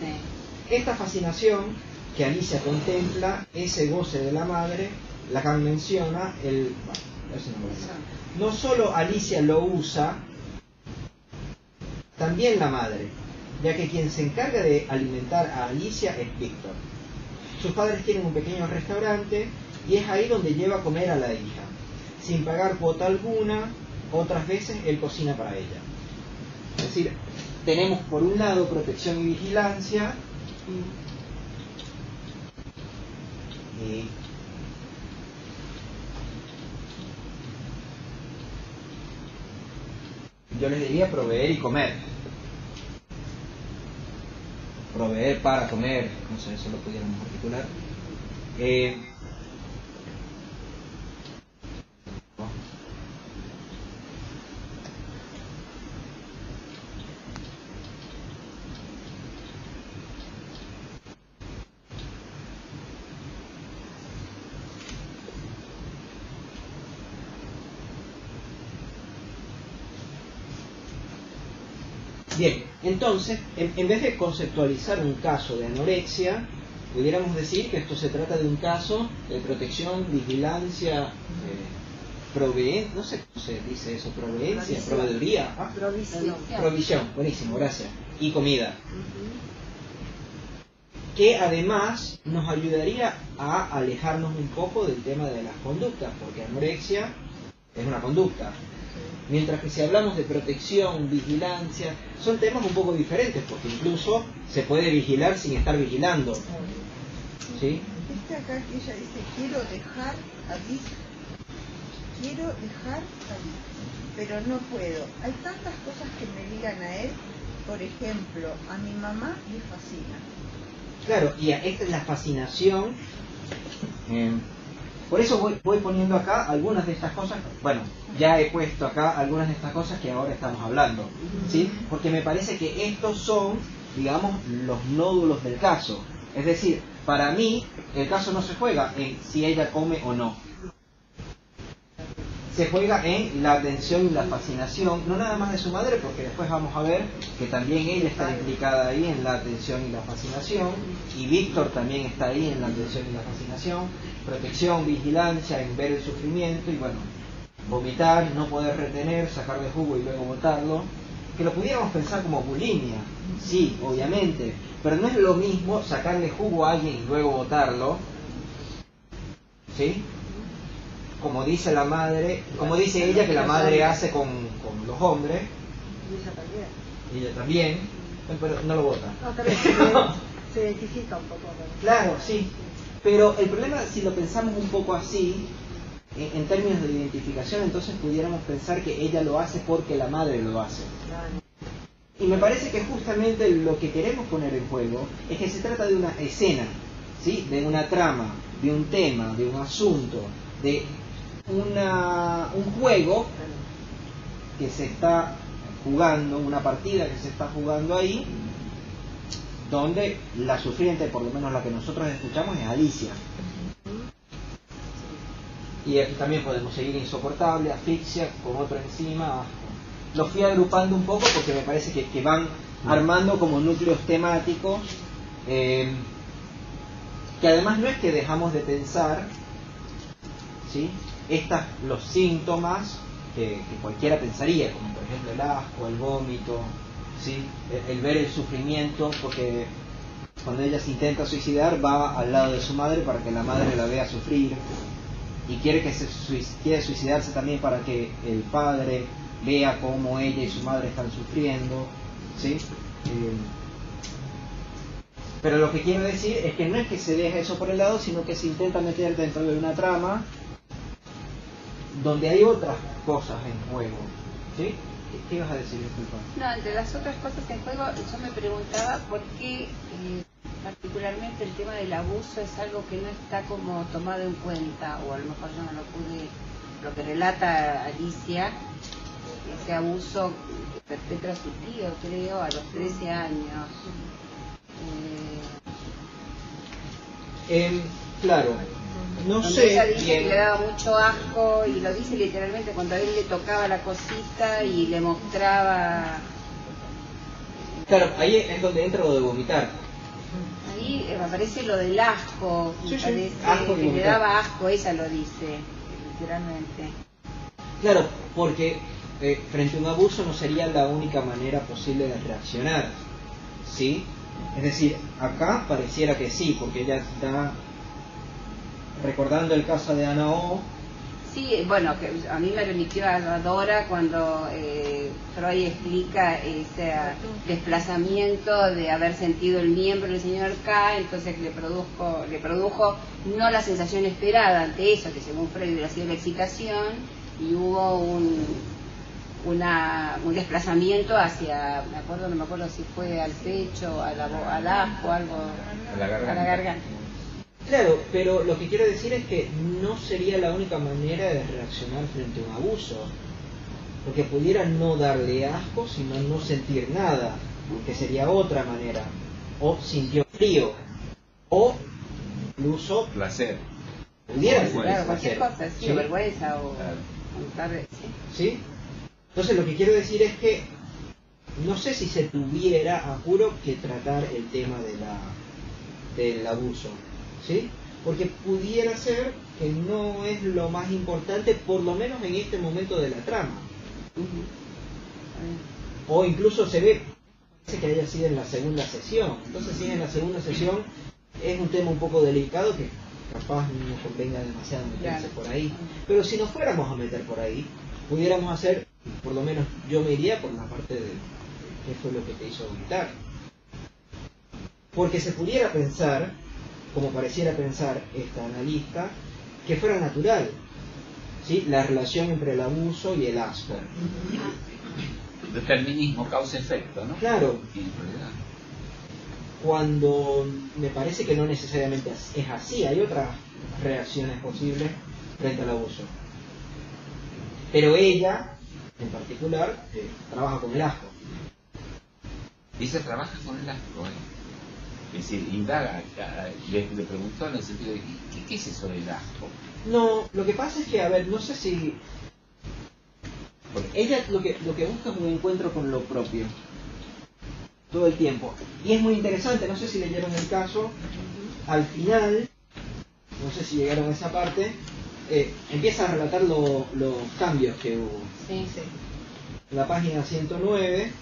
S3: Sí.
S1: Esta fascinación que Alicia contempla, ese goce de la madre, Lacan menciona, no solo Alicia lo usa, también la madre, ya que quien se encarga de alimentar a Alicia es Víctor. Sus padres tienen un pequeño restaurante y es ahí donde lleva a comer a la hija, sin pagar cuota alguna. Otras veces él cocina para ella. Es decir, tenemos por un lado protección y vigilancia, y yo les diría proveer y comer. Proveer para comer, no sé, eso lo pudiéramos articular. Bien, entonces, en vez de conceptualizar un caso de anorexia, pudiéramos decir que esto se trata de un caso de protección, vigilancia, no sé cómo se dice eso, proveeduría, provisión, buenísimo, gracias, y comida. Que además nos ayudaría a alejarnos un poco del tema de las conductas, porque anorexia es una conducta. Mientras que si hablamos de protección, vigilancia, son temas un poco diferentes, porque incluso se puede vigilar sin estar vigilando. ¿Sí?
S4: Viste acá que ella dice, quiero dejar a Vic, pero no puedo. Hay tantas cosas que me ligan a él, por ejemplo, a mi mamá le fascina.
S1: Claro, y esta es la fascinación. Por eso voy poniendo acá algunas de estas cosas. Bueno, ya he puesto acá algunas de estas cosas que ahora estamos hablando, ¿sí? Porque me parece que estos son, digamos, los nódulos del caso. Es decir, para mí, el caso no se juega en si ella come o no. Se juega en la atención y la fascinación, no nada más de su madre, porque después vamos a ver que también ella está implicada ahí en la atención y la fascinación, y Víctor también está ahí en la atención y la fascinación, protección, vigilancia, en ver el sufrimiento, y bueno, vomitar, no poder retener, sacar de jugo y luego botarlo, que lo pudiéramos pensar como bulimia, sí, obviamente, pero no es lo mismo sacarle jugo a alguien y luego botarlo, ¿sí? Como dice la madre, como dice ella que la madre hace con los hombres. Y ella también. Pero no lo vota.
S5: No, tal vez se identifica un poco.
S1: Claro, sí. Pero el problema, si lo pensamos un poco así, en términos de identificación, entonces pudiéramos pensar que ella lo hace porque la madre lo hace. Y me parece que justamente lo que queremos poner en juego es que se trata de una escena, ¿sí? De una trama, de un tema, de un asunto, de un juego que se está jugando, una partida que se está jugando ahí, donde la sufriente, por lo menos la que nosotros escuchamos, es Alicia. Y aquí también podemos seguir insoportable, asfixia, con otro encima. Los fui agrupando un poco porque me parece que van armando como núcleos temáticos, que además no es que dejamos de pensar, ¿sí? Los síntomas que cualquiera pensaría, como por ejemplo el asco, el vómito, ¿sí? El ver el sufrimiento, porque cuando ella se intenta suicidar va al lado de su madre para que la madre la vea sufrir, y quiere suicidarse también para que el padre vea cómo ella y su madre están sufriendo, ¿sí? Pero lo que quiero decir es que no es que se deja eso por el lado, sino que se intenta meter dentro de una trama donde hay otras cosas en juego, ¿sí? ¿Qué ibas a decir? Disculpa.
S3: No, entre las otras cosas en juego, yo me preguntaba por qué particularmente el tema del abuso es algo que no está como tomado en cuenta, o a lo mejor yo no lo pude, lo que relata Alicia, ese abuso que perpetra su tío, creo, a los 13 años.
S1: Claro, no
S3: Donde
S1: sé
S3: ella dice
S1: bien.
S3: que le daba mucho asco, y lo dice literalmente cuando a él le tocaba la cosita y le mostraba
S1: Claro, ahí es donde entra lo de vomitar.
S3: Ahí aparece lo del asco,
S1: Sí,
S3: me
S1: sí,
S3: parece
S1: asco y
S3: que le
S1: vomitar.
S3: daba asco, ella lo dice, literalmente.
S1: Claro, porque frente a un abuso no sería la única manera posible de reaccionar, ¿sí? Es decir, acá pareciera que sí, porque ella está recordando el caso de Ana O.
S3: Sí, bueno, que a mí me remitió a Dora cuando Freud explica ese desplazamiento de haber sentido el miembro del señor K, entonces le produjo no la sensación esperada ante eso, que según Freud hubiera sido la excitación, y hubo un desplazamiento hacia, no me acuerdo si fue al pecho, al asco, algo,
S7: A la garganta.
S3: a la garganta.
S1: Claro, pero lo que quiero decir es que no sería la única manera de reaccionar frente a un abuso, porque pudiera no darle asco, sino no sentir nada, que sería otra manera, o sintió frío, o incluso
S7: Placer.
S1: pudiera
S7: Vergüenza.
S3: Claro, cualquier
S1: placer,
S3: cosa, sí,
S1: ¿sí?
S3: vergüenza o
S7: Claro.
S3: sí.
S1: ¿Sí? Entonces lo que quiero decir es que no sé si se tuviera, a juro, que tratar el tema del abuso, ¿sí? Porque pudiera ser que no es lo más importante, por lo menos en este momento de la trama. O incluso se ve, parece que haya sido en la segunda sesión. Entonces si es en la segunda sesión, es un tema un poco delicado que capaz no convenga demasiado meterse
S3: Claro.
S1: por ahí. Pero si nos fuéramos a meter por ahí, pudiéramos hacer, por lo menos yo me iría por la parte de qué fue lo que te hizo vomitar. Porque se pudiera pensar, como pareciera pensar esta analista, que fuera natural, ¿sí? La relación entre el abuso y el asco.
S7: Determinismo, causa-efecto, ¿no?
S1: Claro,
S7: Y en realidad,
S1: cuando me parece que no necesariamente es así, hay otras reacciones posibles frente al abuso. Pero ella, en particular, trabaja con el asco.
S7: dice, trabaja con el asco, Es decir, indaga, le preguntó en el sentido de, ¿qué es eso del asco?
S1: No, lo que pasa es que, a ver, no sé si... Ella lo que busca es un encuentro con lo propio, todo el tiempo. Y es muy interesante, no sé si leyeron el caso, al final, no sé si llegaron a esa parte, empieza a relatar los cambios que hubo.
S3: Sí, sí.
S1: En la página 109,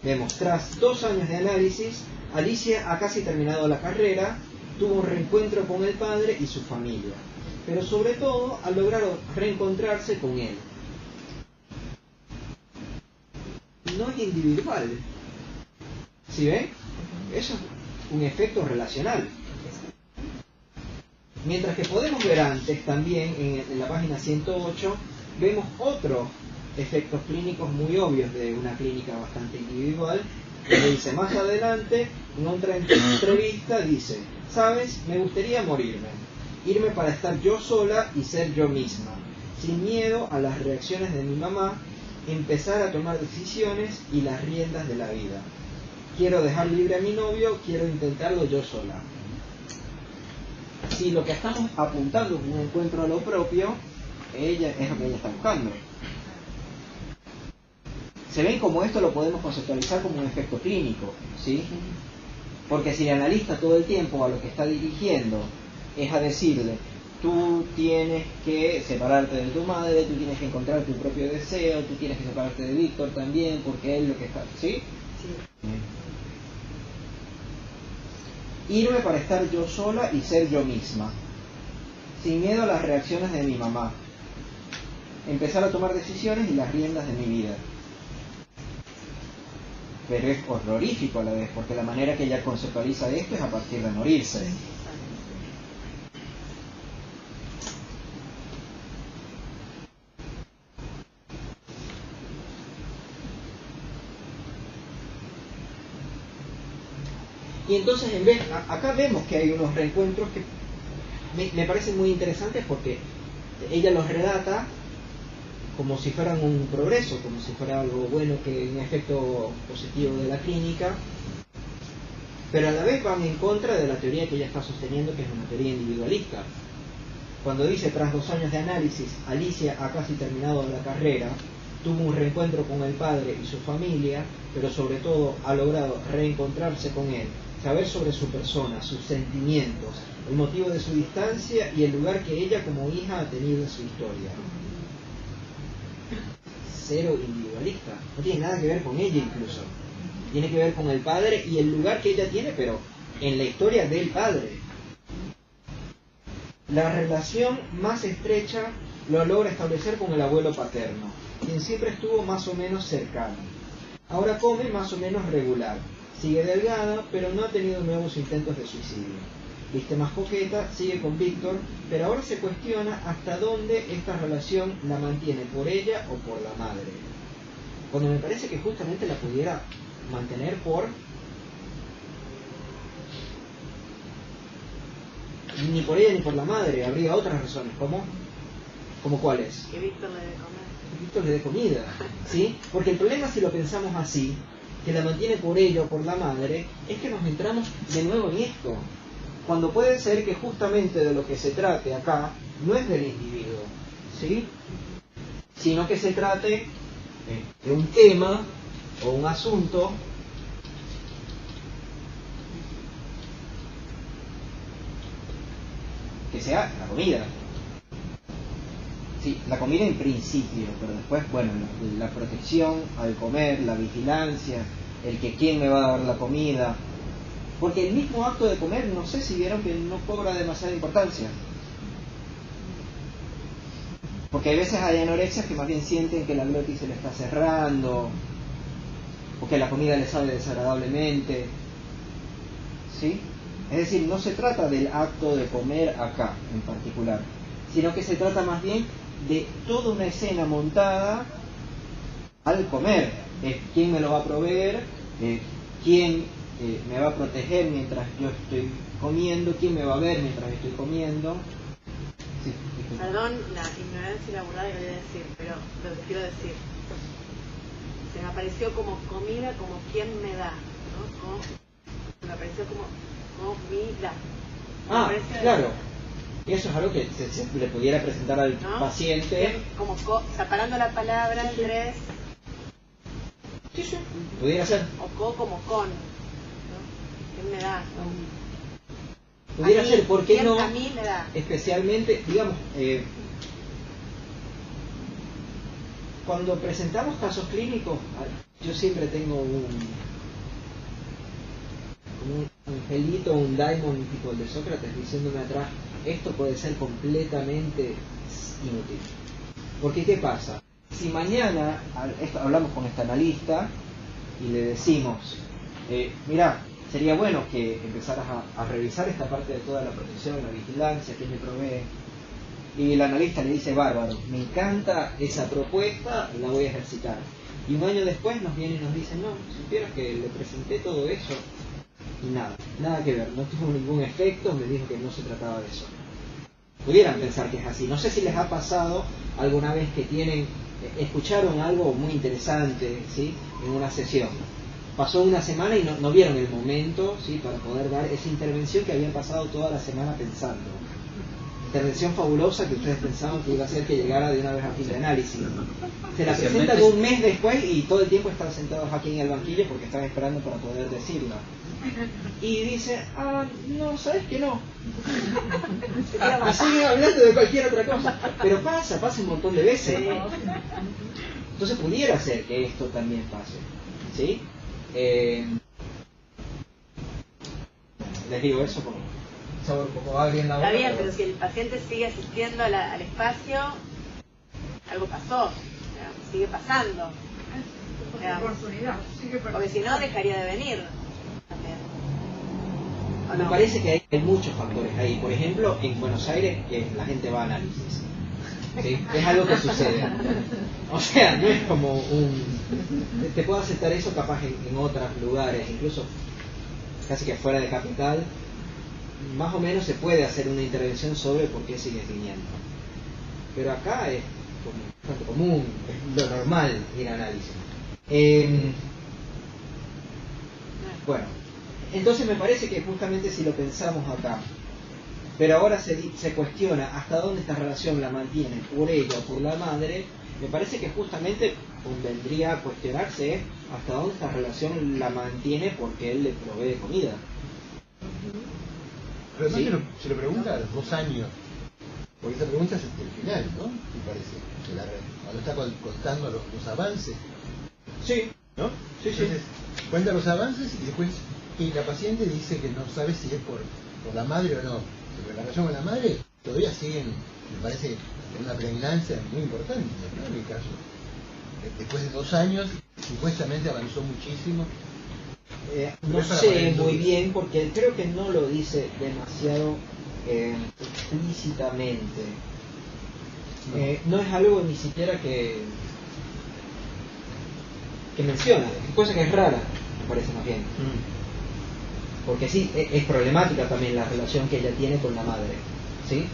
S1: vemos, tras 2 años de análisis, Alicia ha casi terminado la carrera, tuvo un reencuentro con el padre y su familia, pero sobre todo ha logrado reencontrarse con él. No es individual. ¿Sí ven? Eso es un efecto relacional. Mientras que podemos ver antes también en la página 108, vemos otros efectos clínicos muy obvios de una clínica bastante individual, que dice más adelante, en otra entrevista, dice, ¿sabes? Me gustaría morirme, irme para estar yo sola y ser yo misma, sin miedo a las reacciones de mi mamá, empezar a tomar decisiones y las riendas de la vida. Quiero dejar libre a mi novio, quiero intentarlo yo sola. Si lo que estamos apuntando es un encuentro a lo propio, ella es lo que ella está buscando. Se ven como esto lo podemos conceptualizar como un efecto clínico, ¿sí? Porque si el analista todo el tiempo a lo que está dirigiendo es a decirle, tú tienes que separarte de tu madre, tú tienes que encontrar tu propio deseo, tú tienes que separarte de Víctor también, porque él lo que está, ¿sí? Irme para estar yo sola y ser yo misma, sin miedo a las reacciones de mi mamá, empezar a tomar decisiones y las riendas de mi vida. Pero es horrorífico a la vez, porque la manera que ella conceptualiza esto es a partir de morirse. Y entonces acá vemos que hay unos reencuentros que me parecen muy interesantes porque ella los relata como si fueran un progreso, como si fuera algo bueno, que un efecto positivo de la clínica, pero a la vez van en contra de la teoría que ella está sosteniendo, que es una teoría individualista. Cuando dice, tras 2 años de análisis, Alicia ha casi terminado la carrera, tuvo un reencuentro con el padre y su familia, pero sobre todo ha logrado reencontrarse con él, saber sobre su persona, sus sentimientos, el motivo de su distancia y el lugar que ella como hija ha tenido en su historia. Cero individualista, no tiene nada que ver con ella incluso, tiene que ver con el padre y el lugar que ella tiene, pero en la historia del padre. La relación más estrecha lo logra establecer con el abuelo paterno, quien siempre estuvo más o menos cercano. Ahora come más o menos regular, sigue delgada, pero no ha tenido nuevos intentos de suicidio. Viste más coqueta, sigue con Víctor, pero ahora se cuestiona hasta dónde esta relación la mantiene por ella o por la madre. Cuando me parece que justamente la pudiera mantener por... Ni por ella ni por la madre, habría otras razones, ¿Como cuáles?
S6: Que Víctor le dé comer.
S1: Que Víctor le dé comida, ¿sí? Porque el problema, si lo pensamos así, que la mantiene por ella o por la madre, es que nos entramos de nuevo en esto. Cuando puede ser que justamente de lo que se trate acá no es del individuo, ¿sí? Sino que se trate de un tema o un asunto que sea la comida. Sí, la comida en principio, pero después, bueno, la protección al comer, la vigilancia, el que quién me va a dar la comida. Porque el mismo acto de comer, no sé si vieron que no cobra demasiada importancia. Porque hay veces hay anorexias que más bien sienten que la glotis se le está cerrando, o que la comida les sabe desagradablemente. ¿Sí? Es decir, no se trata del acto de comer acá en particular, sino que se trata más bien de toda una escena montada al comer. ¿Quién me lo va a proveer? ¿Quién me va a proteger mientras yo estoy comiendo? ¿Quién me va a ver mientras estoy comiendo? Sí,
S6: perdón la ignorancia y la burrada que voy a decir, pero lo que quiero decir, se me apareció como comida, como quién me da, ¿no? Se me apareció como comida.
S1: Claro. Y eso es algo que se le pudiera presentar al paciente.
S6: Como separando la palabra en tres.
S1: Sí, sí. Pudiera ser.
S6: O como con. ¿No? ¿Quién me da? ¿No?
S1: Pudiera ser, ¿por qué no?
S6: A mí me da.
S1: Especialmente, digamos, cuando presentamos casos clínicos, yo siempre tengo un angelito, un daimon tipo el de Sócrates diciéndome atrás, esto puede ser completamente inútil. Porque ¿qué pasa? Si mañana hablamos con este analista y le decimos, mirá, sería bueno que empezaras a revisar esta parte de toda la protección, la vigilancia, que me provee, y el analista le dice, bárbaro, me encanta esa propuesta, la voy a ejercitar. Y un año después nos viene y nos dice, no, supieras que le presenté todo eso y nada que ver, no tuvo ningún efecto, me dijo que no se trataba de eso. Pudieran pensar que es así. No sé si les ha pasado alguna vez que escucharon algo muy interesante, ¿sí?, en una sesión. Pasó una semana y no vieron el momento, ¿sí?, para poder dar esa intervención que habían pasado toda la semana pensando. Intervención fabulosa que ustedes pensaban que iba a ser que llegara de una vez a fin de análisis. Se la presentan un mes después y todo el tiempo están sentados aquí en el banquillo porque están esperando para poder decirla. Y dice, no, ¿sabes que no? Y siguen hablando de cualquier otra cosa. Pero pasa un montón de veces. Entonces pudiera ser que esto también pase, ¿sí? Les digo eso como alguien la.
S6: Está bien, pero si el paciente sigue asistiendo al espacio, algo pasó, sigue pasando. Porque si no, dejaría de venir.
S1: Me parece que hay muchos factores ahí. Por ejemplo, en Buenos Aires la gente va a análisis. ¿Sí? Es algo que sucede. O sea, no es como te puedo aceptar eso capaz en otros lugares, incluso casi que fuera de capital, más o menos se puede hacer una intervención sobre por qué sigues viniendo. Pero acá es bastante común, es lo normal ir a análisis. Bueno, entonces me parece que justamente si lo pensamos acá, pero ahora se cuestiona hasta dónde esta relación la mantiene por ella o por la madre. Me parece que justamente convendría cuestionarse hasta dónde esta relación la mantiene porque él le provee comida.
S2: Pero
S1: Sí.
S2: se lo pregunta a los 2 años, porque esa pregunta es el final, ¿no? Me parece. Cuando está contando los avances,
S1: Sí,
S2: ¿no?
S1: sí, sí.
S2: Entonces, cuenta los avances y después y la paciente dice que no sabe si es por la madre o no. Pero la relación con la madre todavía siguen, me parece, en una pregnancia muy importante, ¿no? En mi caso. Después de 2 años, supuestamente avanzó muchísimo.
S1: No sé muy bien porque creo que no lo dice demasiado explícitamente. No es algo ni siquiera que menciona, cosa que es rara, me parece más bien. Porque sí, es problemática también la relación que ella tiene con la madre, ¿sí?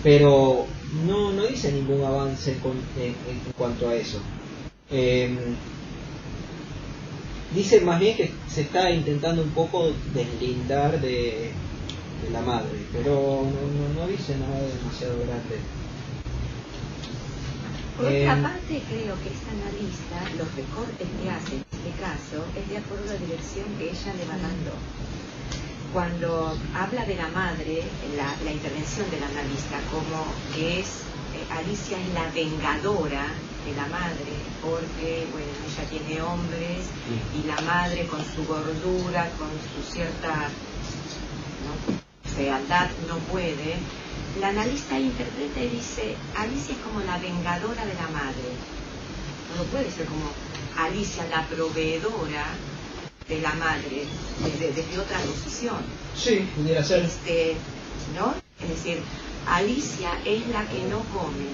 S1: Pero no dice ningún avance en cuanto a eso. Dice más bien que se está intentando un poco deslindar de la madre, pero no dice nada demasiado grande.
S8: Por otra parte, creo que esta analista, los recortes que hace en este caso, es de acuerdo a la dirección que ella le va dando. Cuando habla de la madre, la intervención del analista, como que Alicia es la vengadora de la madre, porque, bueno, ella tiene hombres y la madre con su gordura, con su cierta fealdad no puede. La analista interpreta y dice, Alicia es como la vengadora de la madre. No puede ser como Alicia la proveedora de la madre, desde otra posición.
S1: Sí, pudiera ser.
S8: ¿No? Es decir, Alicia es la que no come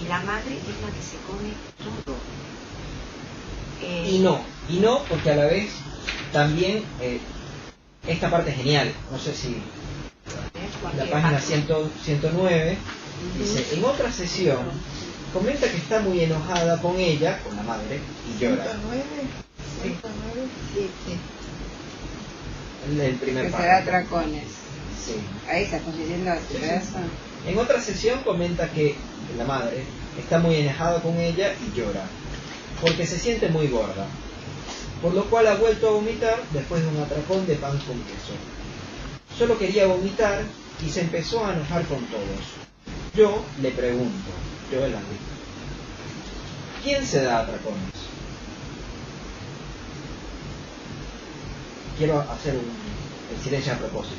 S8: y la madre es la que se come todo.
S1: Y no, porque a la vez también esta parte es genial. No sé si la página 109 dice, en otra sesión comenta que está muy enojada con ella, con la madre, y llora.
S4: 109,
S1: El primer
S3: Que
S1: párrafo.
S3: será Tracones.
S1: Sí.
S3: Ahí está construyendo este pedazo.
S1: En otra sesión comenta que la madre está muy enojada con ella y llora, porque se siente muy gorda, por lo cual ha vuelto a vomitar después de un atracón de pan con queso. Solo quería vomitar y se empezó a enojar con todos. Yo le pregunto, yo el analista, ¿quién se da atracones? Quiero hacer el silencio a propósito.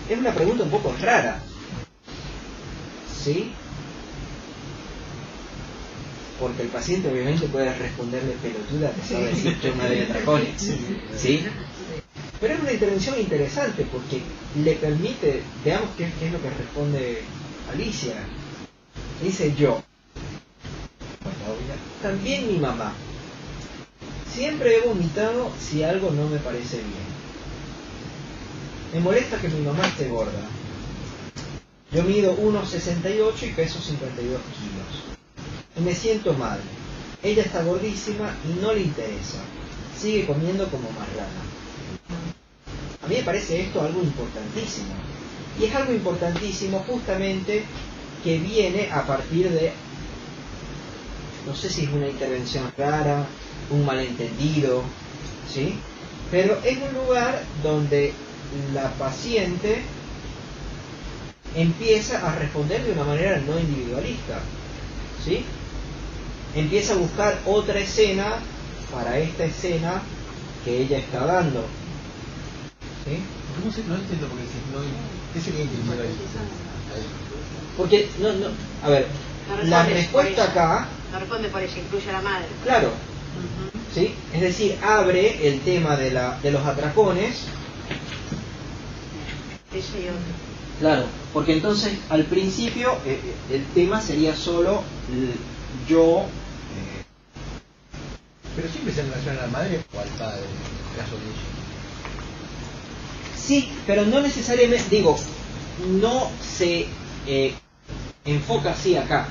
S1: Es una pregunta un poco rara, ¿sí? Porque el paciente obviamente puede responderle pelotuda que sabe decir yo me doy atracones, ¿sí? Pero es una intervención interesante porque le permite, veamos qué es lo que responde Alicia. Dice yo, también mi mamá. Siempre he vomitado si algo no me parece bien. Me molesta que mi mamá esté gorda. Yo mido 1,68 y peso 52 kilos. Y me siento mal. Ella está gordísima y no le interesa. Sigue comiendo como marrana. A mí me parece esto algo importantísimo. Y es algo importantísimo justamente que viene a partir de, no sé si es una intervención rara, un malentendido, ¿sí? Pero es un lugar donde la paciente empieza a responder de una manera no individualista, ¿sí? Empieza a buscar otra escena para esta escena que ella está dando, ¿sí?
S2: No entiendo porque ¿qué sería individual?
S1: Porque, a ver, la respuesta acá,
S6: No responde por ella, incluye a la madre.
S1: claro, ¿sí? Es decir, abre el tema de los atracones.
S6: Ella y otra.
S1: Claro, porque entonces al principio el tema sería solo yo.
S2: Pero siempre se relaciona a la madre o al padre, en el caso de ella.
S1: Sí, pero no necesariamente, digo, no se enfoca así acá,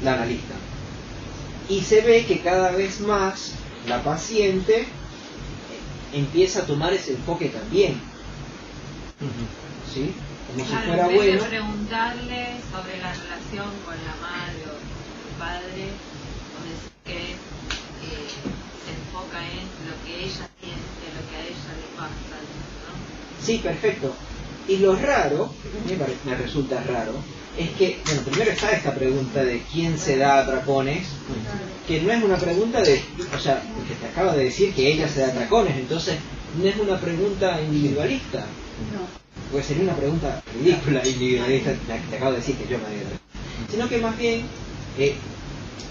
S1: la analista. Y se ve que cada vez más la paciente empieza a tomar ese enfoque también. ¿Sí? Como si fuera
S8: en vez
S1: bueno.
S8: de preguntarle sobre la relación con la madre o el padre, o decir que se enfoca en lo que ella siente, lo que a ella le pasa, ¿no?
S1: Sí, perfecto. Y lo raro, me resulta raro, es que, bueno, primero está esta pregunta de quién se da atracones, que no es una pregunta de, o sea, porque te acaba de decir que ella se da atracones, entonces no es una pregunta individualista. Porque sería una pregunta ridícula, individualista, te acabo de decir que yo me doy atracones. Sino que más bien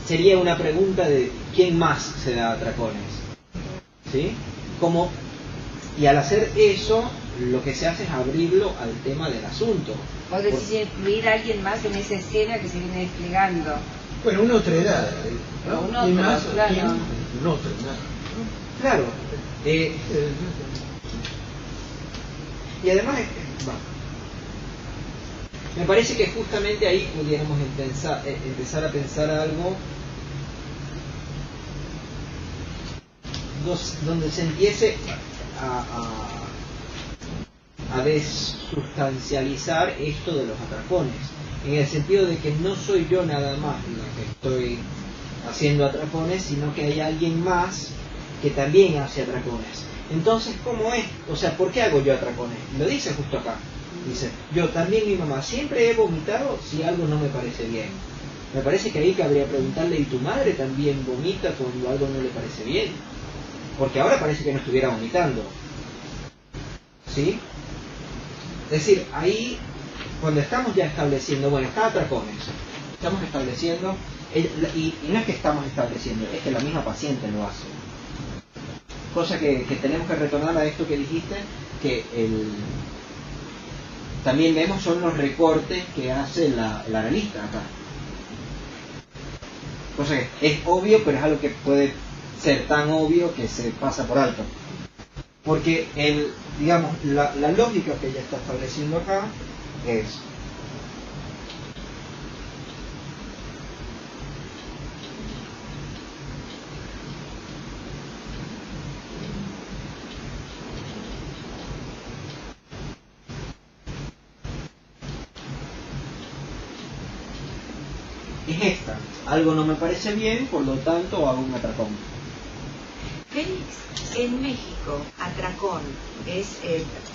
S1: sería una pregunta de quién más se da atracones. ¿Sí? Como, y al hacer eso, lo que se hace es abrirlo al tema del asunto.
S3: Vos decís incluir a alguien más en esa escena que se viene desplegando.
S2: Bueno, una otra edad, ¿no?
S3: Un otro,
S2: ¿Quién más?
S3: claro.
S2: ¿Quién? Un otro, ¿no?
S1: Claro. Y además, me parece que justamente ahí pudiéramos empezar a pensar algo donde se empiece a desustancializar esto de los atracones, en el sentido de que no soy yo nada más la que estoy haciendo atracones, sino que hay alguien más que también hace atracones. Entonces, ¿cómo es? O sea, ¿por qué hago yo atracones? Lo dice justo acá. Dice, yo también, mi mamá, siempre he vomitado si algo no me parece bien. Me parece que ahí cabría preguntarle, ¿y tu madre también vomita cuando algo no le parece bien? Porque ahora parece que no estuviera vomitando. ¿Sí? Es decir, ahí, cuando estamos ya estableciendo, bueno, está atracones, estamos estableciendo, y no es que estamos estableciendo, es que la misma paciente lo hace. Cosa que tenemos que retornar a esto que dijiste, que también vemos son los recortes que hace la analista acá. Cosa que es obvio, pero es algo que puede ser tan obvio que se pasa por alto. Porque digamos, la lógica que ella está estableciendo acá es: es esta, algo no me parece bien, por lo tanto hago un atracón.
S9: Félix, en México, atracón es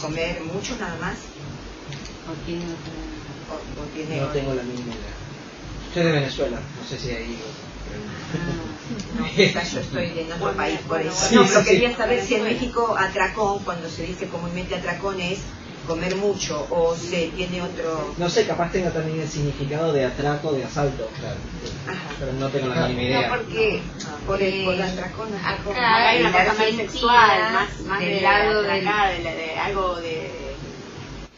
S9: comer mucho nada más.
S3: ¿O tiene
S1: No tengo la mínima idea. Soy de Venezuela, no sé si ahí...
S9: No, quizás yo estoy en otro país por eso.
S1: Sí,
S9: No, pero
S1: sí,
S9: quería
S1: sí.
S9: saber si en México atracón, cuando se dice comúnmente atracón, es comer mucho o se tiene otro...
S1: No sé, capaz tenga también el significado de atraco, de asalto, claro.
S9: Ajá.
S1: Pero no tengo la mínima idea.
S3: No, porque
S9: Por el atracón.
S3: acá
S6: Hay
S3: en
S6: una cosa más
S3: Argentina,
S6: sexual, más
S3: del
S6: de
S3: lado
S6: atracar, de algo de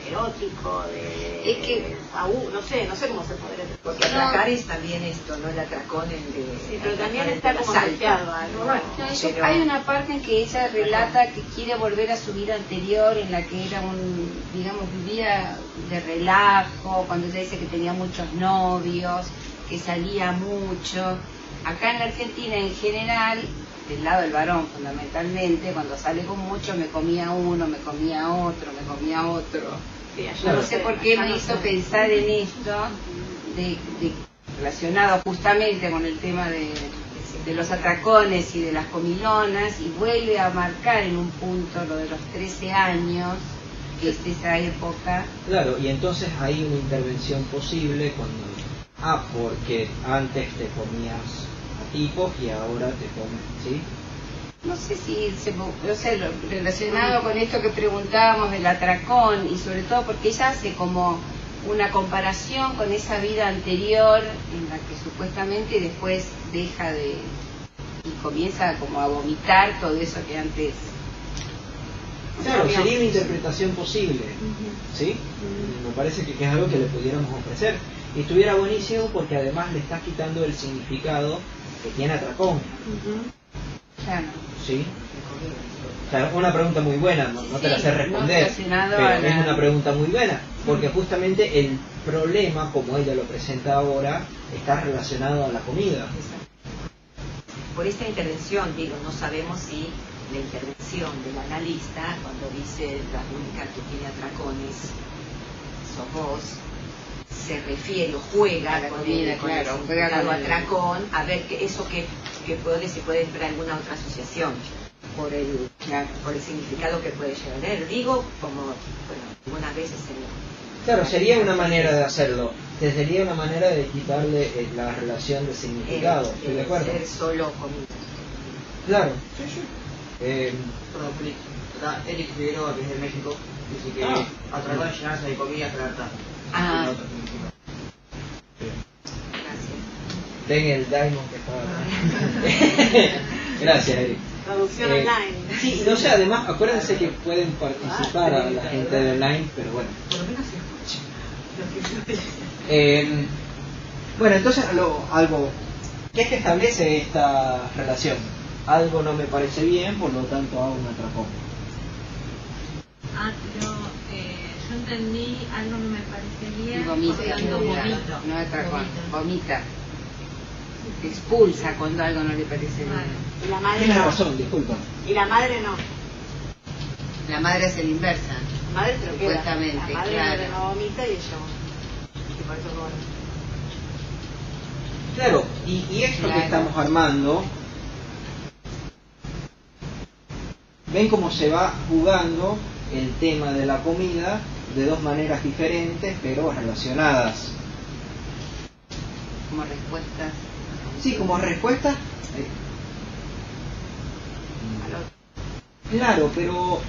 S6: erótico, de
S3: Es que-
S6: no sé cómo se podría decir.
S9: Porque atracar es también esto, ¿no? El atracón, el de...
S6: Sí, pero también
S9: atracar
S6: está
S9: el
S6: como
S9: asalto.
S6: asociado a algo.
S3: No,
S9: Pero-
S3: hay una parte en que ella relata que quiere volver a su vida anterior, en la que era vivía de relajo, cuando ella dice que tenía muchos novios, que salía mucho. Acá en la Argentina en general, del lado del varón fundamentalmente, cuando sale con mucho me comía uno, me comía otro, me comía otro.
S6: Sí, allá
S3: Yo no sé por qué
S6: allá
S3: me
S6: no
S3: hizo
S6: sé.
S3: pensar en esto, relacionado justamente con el tema de los atracones y de las comilonas, y vuelve a marcar en un punto lo de los 13 años, que es esa época.
S1: Claro, y entonces hay una intervención posible cuando... porque antes te comías a tipos y ahora te comes, ¿sí?
S3: No sé si relacionado con esto que preguntábamos del atracón, y sobre todo porque ella hace como una comparación con esa vida anterior en la que supuestamente después deja y comienza como a vomitar todo eso que antes...
S1: Claro, sería una interpretación posible, ¿sí? Me parece que es algo que le pudiéramos ofrecer. Y estuviera buenísimo porque además le estás quitando el significado que tiene atracón,
S3: Claro.
S1: ¿sí? O sea, una pregunta muy buena, no te la sé
S3: no
S1: responder,
S3: relacionado
S1: pero
S3: a la-
S1: es una pregunta muy buena, porque justamente el problema, como ella lo presenta ahora, está relacionado a la comida.
S9: Por esta intervención, digo, no sabemos si la intervención del analista, cuando dice la única que tiene atracones sos vos, se refiere o juega
S3: A la
S9: con
S3: comida,
S9: el, con
S3: claro,
S9: el
S3: juega
S9: significado
S3: con el-
S9: atracón, a ver que eso que puede, si puede esperar alguna otra asociación por el significado que puede llegar a tener. Digo, como, bueno, algunas veces
S1: Claro, sería una manera de hacerlo. Sería una manera de quitarle la relación de significado. ¿Estoy de acuerdo?
S9: ser solo comida.
S1: Claro.
S10: Perdón, Félix. Acá Eric Figueroa, desde México, dice que atracón es llenarse de comida hasta la harta.
S3: Ah.
S9: Gracias.
S1: Den el Diamond que estaba. Gracias, Eric.
S6: Traducción online.
S1: Sí, no sé, además, acuérdense que pueden participar a la gente de online, pero bueno.
S9: Por lo menos se escucha lo que se
S1: Bueno, entonces algo, ¿qué es que establece esta relación? Algo no me parece bien, por lo tanto hago un atracón.
S11: Pero yo entendí, algo no me parece
S3: Y
S11: bien.
S3: vomita,
S11: cuando vomito.
S3: no atracón, vomita. Expulsa cuando algo no le parece bien.
S6: Y la madre
S1: Tienes
S6: no.
S1: razón, disculpa.
S6: Y la madre no.
S3: La madre es el inversa.
S6: La madre te lo queda.
S3: Supuestamente,
S6: La madre
S3: claro.
S6: no vomita y ella vomita. Y por eso vomita.
S1: Claro, y esto
S3: Claro.
S1: que estamos armando, ven cómo se va jugando el tema de la comida de dos maneras diferentes, pero relacionadas.
S3: Como respuestas.
S1: Sí, como respuesta. Claro, pero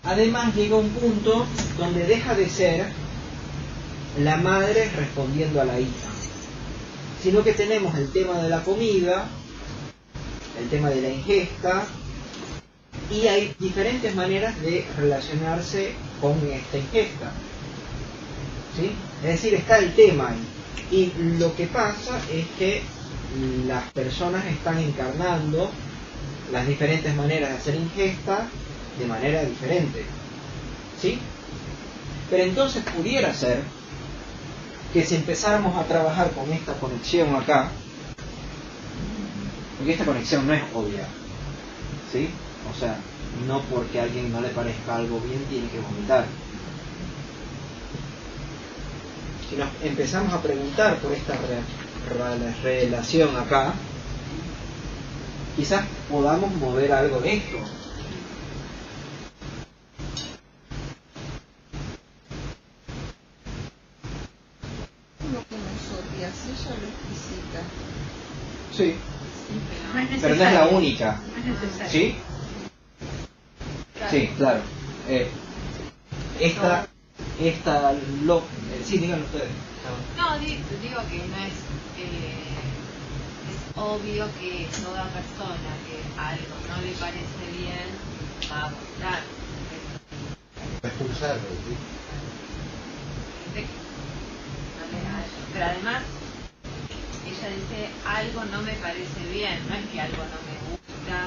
S1: además llega un punto donde deja de ser la madre respondiendo a la hija, sino que tenemos el tema de la comida, el tema de la ingesta, y hay diferentes maneras de relacionarse con esta ingesta. ¿Sí? Es decir, está el tema ahí. Y lo que pasa es que las personas están encarnando las diferentes maneras de hacer ingesta de manera diferente. ¿Sí? Pero entonces pudiera ser que si empezáramos a trabajar con esta conexión acá, porque esta conexión no es obvia, ¿sí? O sea, no porque a alguien no le parezca algo bien tiene que vomitar. Si nos empezamos a preguntar por esta relación acá, quizás podamos mover algo de esto.
S4: Uno como psoriasis ya lo exquisita.
S1: Sí,
S11: No es
S1: pero no es la
S11: necesario.
S1: única.
S11: No es necesario.
S1: ¿Sí? Sí, claro. Sí, díganlo ustedes.
S11: No, digo que no es, es obvio que toda persona que algo no le parece bien va a votar.
S2: Expulsarlo, ¿sí?
S11: Pero además, ella dice, algo no me parece bien, no es que algo no me gusta,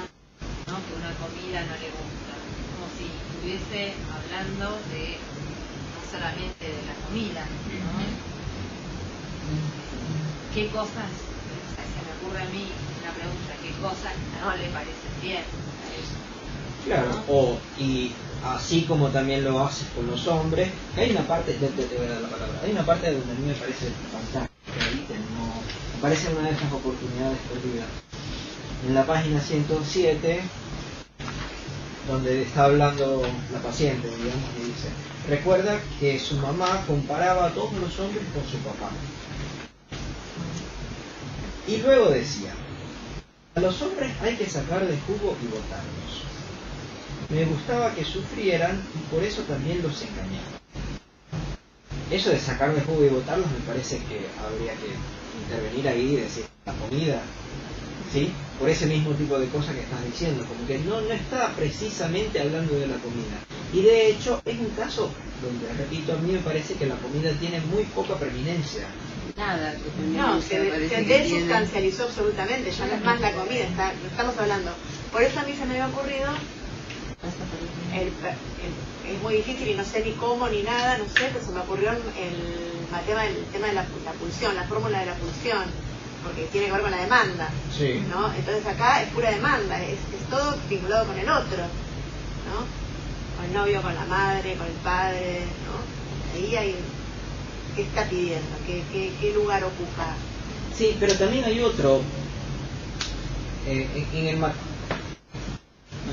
S11: ¿no? Que una comida no le gusta, como si estuviese hablando de no solamente de la comida, ¿no? ¿Qué cosas, se me ocurre a mí una pregunta, qué cosas no le parecen bien a ella?
S1: Claro, y así como también lo haces con los hombres, hay una parte, te voy a dar la palabra, hay una parte donde a mí me parece fantástica, ahí me parece una de esas oportunidades perdidas. En la página 107, donde está hablando la paciente, digamos, y dice, recuerda que su mamá comparaba a todos los hombres con su papá. Y luego decía, a los hombres hay que sacarle jugo y botarlos. Me gustaba que sufrieran y por eso también los engañaba. Eso de sacarle jugo y botarlos me parece que habría que intervenir ahí y decir, la comida, ¿sí? Por ese mismo tipo de cosas que estás diciendo, como que no está precisamente hablando de la comida. Y de hecho es un caso donde, repito, a mí me parece que la comida tiene muy poca preeminencia.
S3: Nada,
S6: No, se desustancializó absolutamente, ya no es más la comida, estamos hablando. Por eso a mí se me había ocurrido, es muy difícil y no sé ni cómo ni nada, no sé, pero se me ocurrió el tema de la pulsión, la fórmula de la pulsión, porque tiene que ver con la demanda,
S1: Sí.
S6: ¿no? Entonces acá es pura demanda, es todo vinculado con el otro, ¿no? Con el novio, con la madre, con el padre, ¿no? Ahí hay, ¿qué está pidiendo? ¿Qué lugar ocupa?
S1: Sí, pero también hay otro. En el no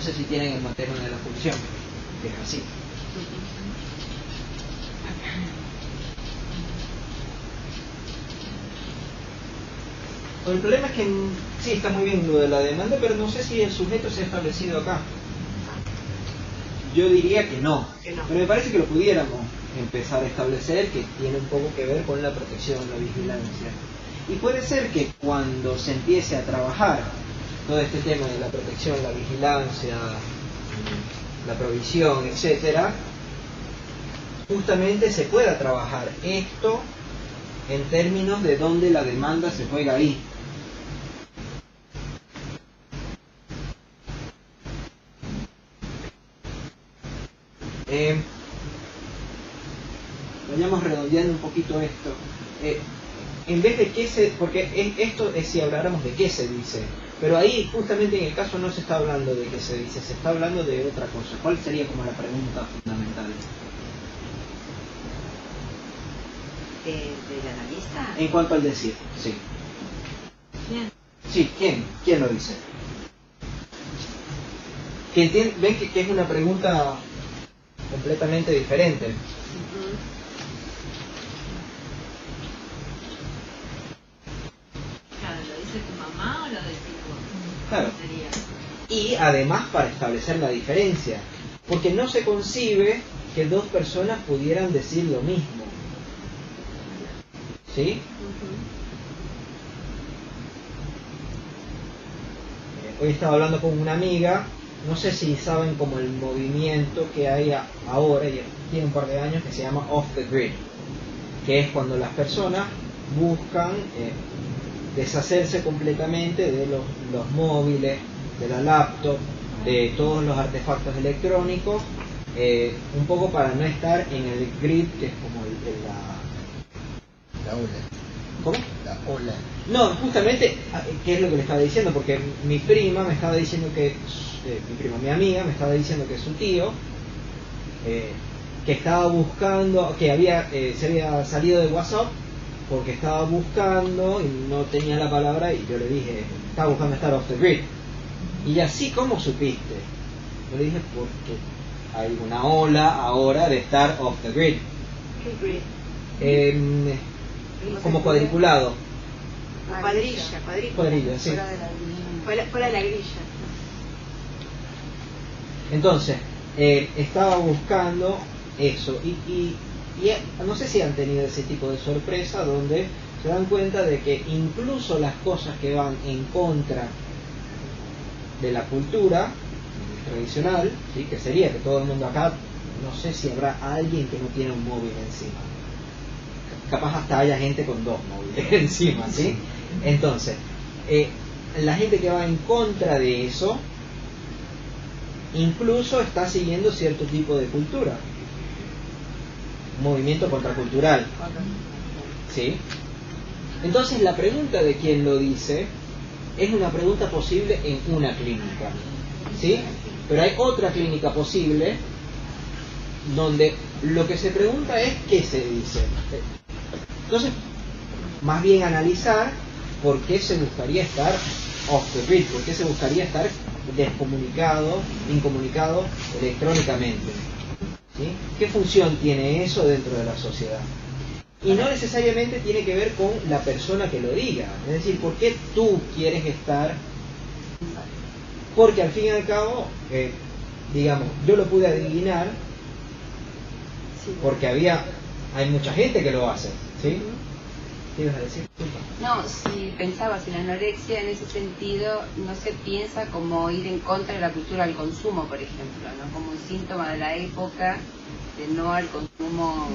S1: sé si tienen el materno de la función, que es así. El problema es que sí está muy bien lo de la demanda, pero no sé si el sujeto se ha establecido acá. Yo diría que no, pero me parece que lo pudiéramos empezar a establecer, que tiene un poco que ver con la protección, la vigilancia. Y puede ser que cuando se empiece a trabajar todo este tema de la protección, la vigilancia, la provisión, etcétera, justamente se pueda trabajar esto en términos de dónde la demanda se juega ahí. Vayamos redondeando un poquito esto. En vez de qué se... porque esto es si habláramos de qué se dice, pero ahí justamente en el caso no se está hablando de qué se dice, se está hablando de otra cosa. ¿Cuál sería como la pregunta fundamental?
S9: ¿Del analista?
S1: En cuanto al decir, sí.
S9: ¿Quién?
S1: Sí, ¿quién? ¿Quién lo dice? ¿Ven que es una pregunta completamente diferente?
S11: Claro, ¿lo dice tu mamá o lo decís vos?
S1: Claro.
S11: Sería.
S1: Y además para establecer la diferencia, porque no se concibe que dos personas pudieran decir lo mismo. ¿Sí? Hoy estaba hablando con una amiga, no sé si saben como el movimiento que hay ahora, y tiene un par de años, que se llama Off the Grid, que es cuando las personas buscan deshacerse completamente de los móviles, de la laptop, de todos los artefactos electrónicos, un poco para no estar en el grid, que es como
S2: la ola.
S1: ¿Cómo?
S2: La ola.
S1: No, justamente, ¿qué es lo que le estaba diciendo? Porque mi prima me estaba diciendo que, mi amiga me estaba diciendo que su tío, que estaba buscando, que se había salido de WhatsApp porque estaba buscando y no tenía la palabra, y yo le dije, estaba buscando estar off the grid. Y así, ¿cómo supiste? Yo le dije, porque hay una ola ahora de estar off the grid.
S6: ¿Qué grid?
S1: Como cuadriculado.
S6: Cuadrilla,
S1: sí.
S6: Fuera de la grilla.
S1: Entonces, estaba buscando eso y no sé si han tenido ese tipo de sorpresa donde se dan cuenta de que incluso las cosas que van en contra de la cultura tradicional, ¿sí? Que sería que todo el mundo acá, no sé si habrá alguien que no tiene un móvil encima, capaz hasta haya gente con dos móviles encima, ¿sí? Entonces, la gente que va en contra de eso incluso está siguiendo cierto tipo de cultura, movimiento contracultural, ¿sí? Entonces la pregunta de quién lo dice es una pregunta posible en una clínica, ¿sí? Pero hay otra clínica posible donde lo que se pregunta es qué se dice. Entonces, más bien analizar por qué se buscaría estar off the grid, por qué se buscaría estar descomunicado, incomunicado electrónicamente, ¿sí? ¿Qué función tiene eso dentro de la sociedad? Y no necesariamente tiene que ver con la persona que lo diga, es decir, ¿por qué tú quieres estar? Porque al fin y al cabo, digamos, yo lo pude adivinar porque hay mucha gente que lo hace, ¿sí? ¿Qué ibas a decir?
S3: No, si pensabas en la anorexia en ese sentido, no se piensa como ir en contra de la cultura del consumo, por ejemplo, ¿no? Como un síntoma de la época de no al consumo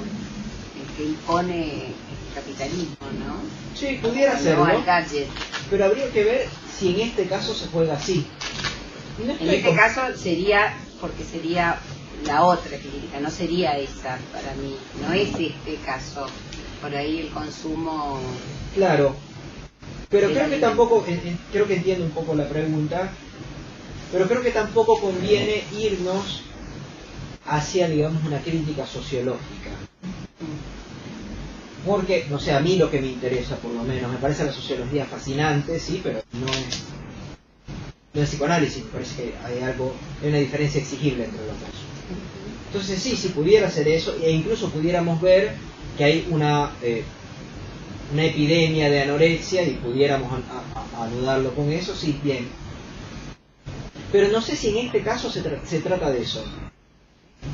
S3: que impone el capitalismo, ¿no?
S1: Sí, pudiera serlo,
S3: no al gadget.
S1: pero habría que ver si en este caso se juega así. No
S3: En este caso sería, porque sería la otra clínica, no sería esa para mí, no es este caso. Por ahí el consumo...
S1: Claro, Pero creo que tampoco, creo que entiendo un poco la pregunta, pero creo que tampoco conviene irnos hacia, digamos, una crítica sociológica. Porque, no sé, a mí lo que me interesa, por lo menos, me parece la sociología fascinante, sí, pero no es psicoanálisis, me parece que hay una diferencia exigible entre los dos. Entonces sí, si pudiera hacer eso, e incluso pudiéramos ver que hay una epidemia de anorexia y pudiéramos anudarlo con eso, sí, bien. Pero no sé si en este caso se trata de eso.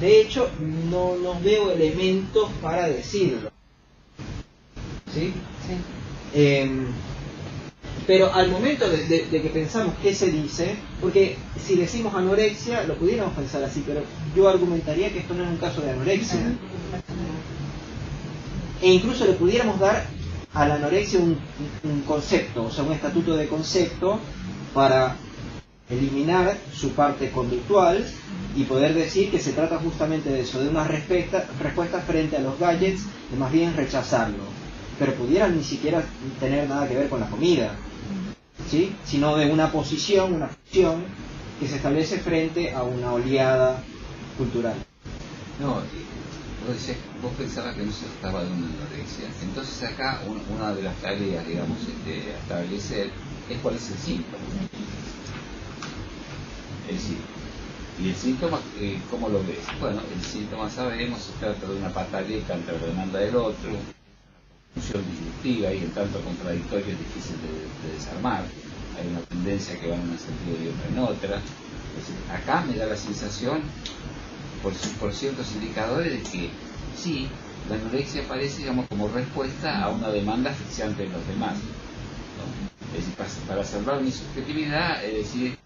S1: De hecho, no veo elementos para decirlo. ¿Sí? Sí. Pero al momento de que pensamos qué se dice, porque si decimos anorexia, lo pudiéramos pensar así, pero yo argumentaría que esto no es un caso de anorexia. E incluso le pudiéramos dar a la anorexia un concepto, o sea, un estatuto de concepto para eliminar su parte conductual y poder decir que se trata justamente de eso, de una respuesta frente a los gadgets, de más bien rechazarlo. Pero pudieran ni siquiera tener nada que ver con la comida, ¿sí? Sino de una posición, una función que se establece frente a una oleada cultural.
S7: No, vos pensabas que no se trataba de una anorexia. Entonces acá una de las tareas, digamos, a establecer es cuál es el síntoma. El síntoma. Y el síntoma, ¿cómo lo ves? Bueno, el síntoma sabemos, se trata de una pataleta entre la demanda del otro, función disruptiva y en tanto contradictorio es difícil de desarmar. Hay una tendencia que va en un sentido y otra en otra. Es decir, acá me da la sensación, por ciertos indicadores, de que sí, la anorexia aparece, digamos, como respuesta a una demanda asfixiante de los demás, ¿no? Es decir, para salvar mi subjetividad, es decir,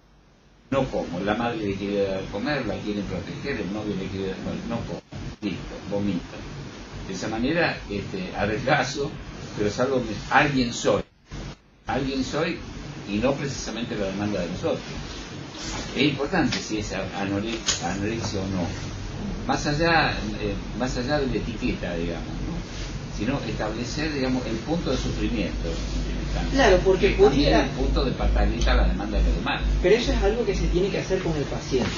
S7: no como, la madre le quiere dar a comer, la quieren proteger, el novio le quiere dar a comer, no como, listo, vomito. De esa manera adelgazo, pero salvo alguien soy y no precisamente la demanda de nosotros. Es importante si es anorexia o no, más allá de la etiqueta, digamos, ¿no? Sino establecer, digamos, el punto de sufrimiento.
S1: Claro, porque pudiera...
S7: el punto de pataleta a la demanda de los demás.
S1: Pero eso es algo que se tiene que hacer con el paciente.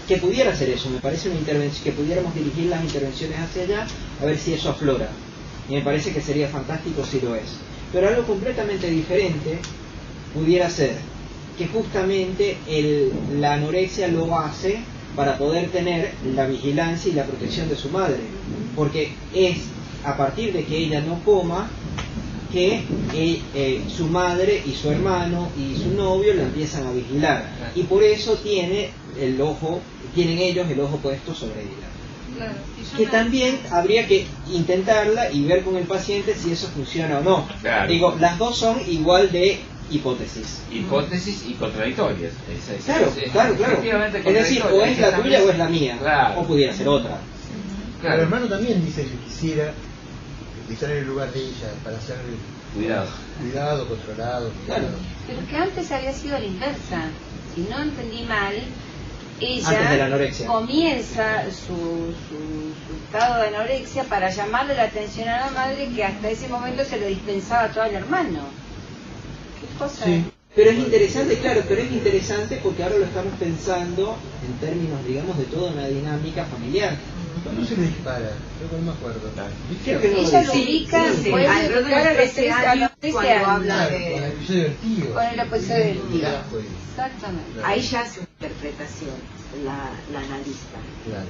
S1: Que pudiera hacer eso, me parece una intervención, que pudiéramos dirigir las intervenciones hacia allá, a ver si eso aflora. Y me parece que sería fantástico si lo es. Pero algo completamente diferente pudiera ser que justamente la anorexia lo hace para poder tener la vigilancia y la protección de su madre. Porque es a partir de que ella no coma que su madre y su hermano y su novio la empiezan a vigilar. Y por eso tienen ellos el ojo puesto sobre ella.
S11: Claro,
S1: que también habría que intentarla y ver con el paciente si eso funciona o no.
S7: Claro.
S1: Digo, las dos son igual de hipótesis.
S7: Hipótesis y contradictorias.
S1: Claro. Es decir, o es la tuya o es la mía.
S7: Claro.
S1: O pudiera ser otra.
S2: Claro. El hermano también dice que quisiera estar en el lugar de ella para ser cuidado, controlado.
S1: Claro.
S3: Pero que antes había sido a la inversa. Si no entendí mal,
S1: antes de la anorexia,
S3: comienza su estado de anorexia para llamarle la atención a la madre, que hasta ese momento se lo dispensaba todo al hermano. ¿Qué cosa?
S1: Sí. Pero es interesante, claro, pero es interesante porque ahora lo estamos pensando en términos, digamos, de toda una dinámica familiar.
S2: ¿Cuándo se le dispara? Creo que no me acuerdo.
S1: Creo que no
S3: ella
S1: lo
S3: lo ubica después de los 13 años,
S6: cuando habla
S2: con el episodio del tío.
S3: Con el episodio del tío.
S9: Exactamente. Ahí ya hace una interpretación la analista.
S2: Claro.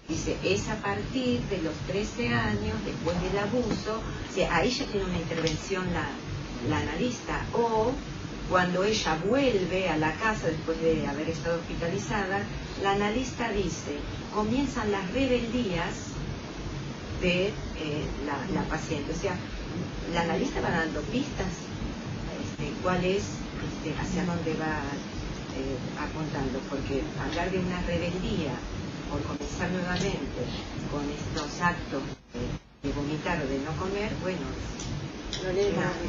S9: Dice, es a partir de los 13 años, después del abuso, o sea, ahí ya tiene una intervención la analista. O cuando ella vuelve a la casa después de haber estado hospitalizada, la analista dice, comienzan las rebeldías de la paciente. O sea, la analista va dando pistas cuál es, hacia dónde va apuntando, porque hablar de una rebeldía por comenzar nuevamente con estos actos de vomitar o de no comer, bueno, es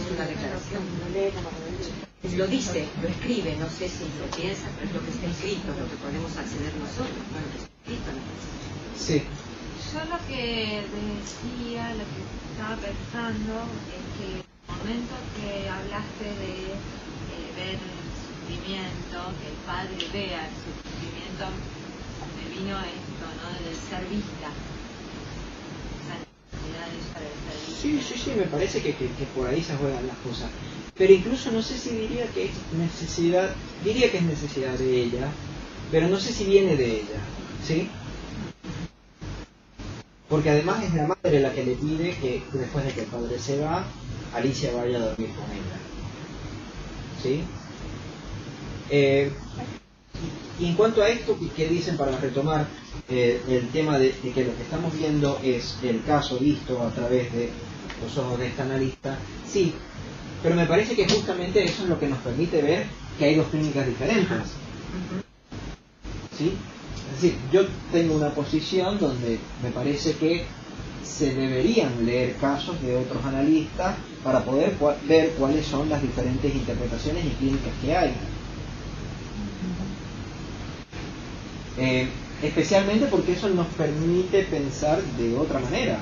S9: una declaración. Lo dice, lo escribe, no sé si lo piensa, pero es lo que está escrito, lo que podemos acceder nosotros, bueno, lo que está escrito, ¿no?
S1: Sí.
S11: Yo lo que decía, lo que estaba pensando es que con momento que hablaste de ver el sufrimiento, que el padre vea el sufrimiento, me vino esto, ¿no? Del ser vista. Esa necesidad de ella de ser vista.
S1: Sí, me parece que por ahí se juegan las cosas. Pero incluso no sé si diría que es necesidad, diría que es necesidad de ella, pero no sé si viene de ella, ¿sí? Porque además es la madre la que le pide que después de que el padre se va, Alicia vaya a dormir con ella, ¿sí? Y en cuanto a esto, ¿qué dicen para retomar el tema de que lo que estamos viendo es el caso visto a través de los ojos de esta analista? Sí, pero me parece que justamente eso es lo que nos permite ver que hay dos clínicas diferentes, ¿sí? Es decir, yo tengo una posición donde me parece que se deberían leer casos de otros analistas para poder ver cuáles son las diferentes interpretaciones y clínicas que hay. Especialmente porque eso nos permite pensar de otra manera.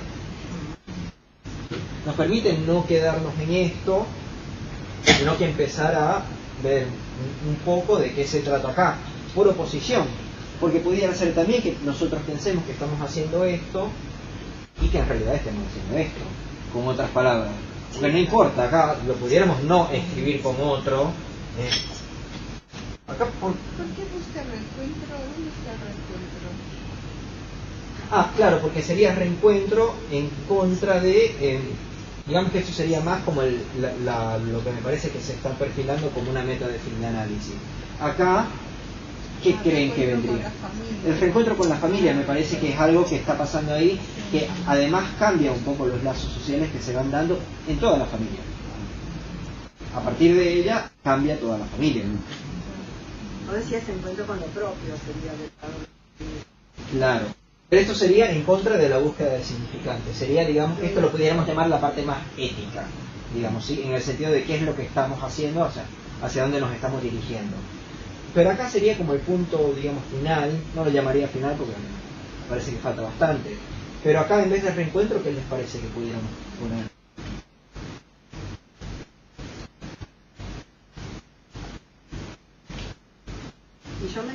S1: Nos permite no quedarnos en esto, sino que empezar a ver un poco de qué se trata acá, por oposición. Porque pudiera ser también que nosotros pensemos que estamos haciendo esto y que en realidad estemos haciendo esto, con otras palabras. Porque no importa, acá lo pudiéramos no escribir con otro. Acá
S4: ¿Por qué busca reencuentro? ¿Dónde está el reencuentro?
S1: Ah, claro, porque sería reencuentro en contra de... digamos que esto sería más como lo que me parece que se está perfilando como una meta de fin de análisis. Acá, ¿qué creen que vendría? El reencuentro con la familia me parece que es algo que está pasando ahí, que además cambia un poco los lazos sociales que se van dando en toda la familia. A partir de ella cambia toda la familia, ¿no?
S5: No decías encuentro con lo propio, sería de
S1: Claro. Pero esto sería en contra de la búsqueda del significante. Sería, digamos, esto lo pudiéramos llamar la parte más ética, digamos, ¿sí? En el sentido de qué es lo que estamos haciendo, hacia dónde nos estamos dirigiendo. Pero acá sería como el punto, digamos, final. No lo llamaría final porque me parece que falta bastante. Pero acá, en vez de reencuentro, ¿qué les parece que pudiéramos poner?
S5: Y yo me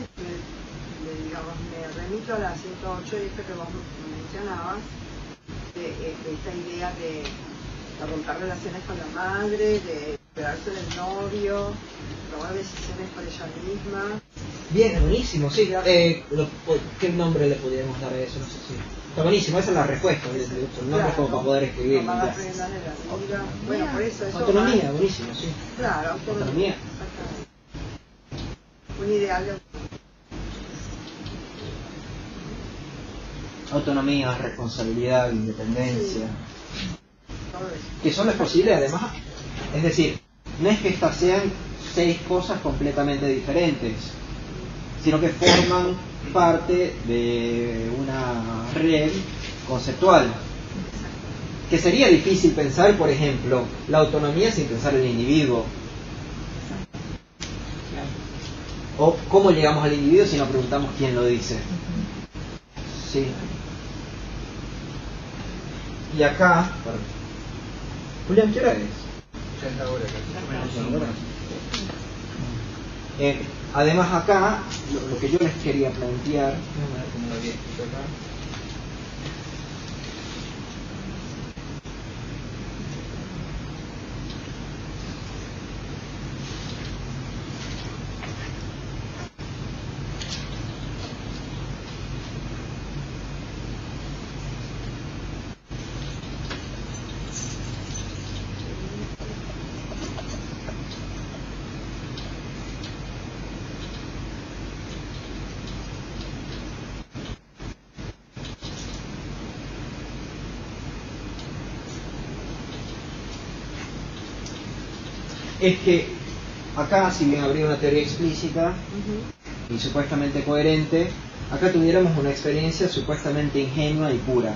S5: remito a la 108 y esto que vos mencionabas, de esta idea de romper relaciones con la madre, de quedarse del novio, tomar decisiones por ella misma.
S1: Bien, buenísimo, sí. ¿Qué nombre le podríamos dar a eso? No sé si... Está buenísimo, esa es la respuesta. El nombre es como para poder escribir.
S5: Bueno, por eso
S1: autonomía, buenísimo, sí.
S5: Claro,
S1: autonomía.
S5: Un ideal de
S1: autonomía, responsabilidad, independencia, que solo es posible además, es decir, no es que estas sean 6 cosas completamente diferentes, sino que forman parte de una red conceptual, que sería difícil pensar, por ejemplo, la autonomía sin pensar en el individuo, o cómo llegamos al individuo si no preguntamos quién lo dice. Sí. Y acá, Julián, ¿qué hora es?
S2: Ya está ahora.
S1: Además acá, lo que yo les quería plantear, déjame ver cómo lo había escrito acá. Es que acá, si bien habría una teoría explícita y supuestamente coherente, acá tuviéramos una experiencia supuestamente ingenua y pura.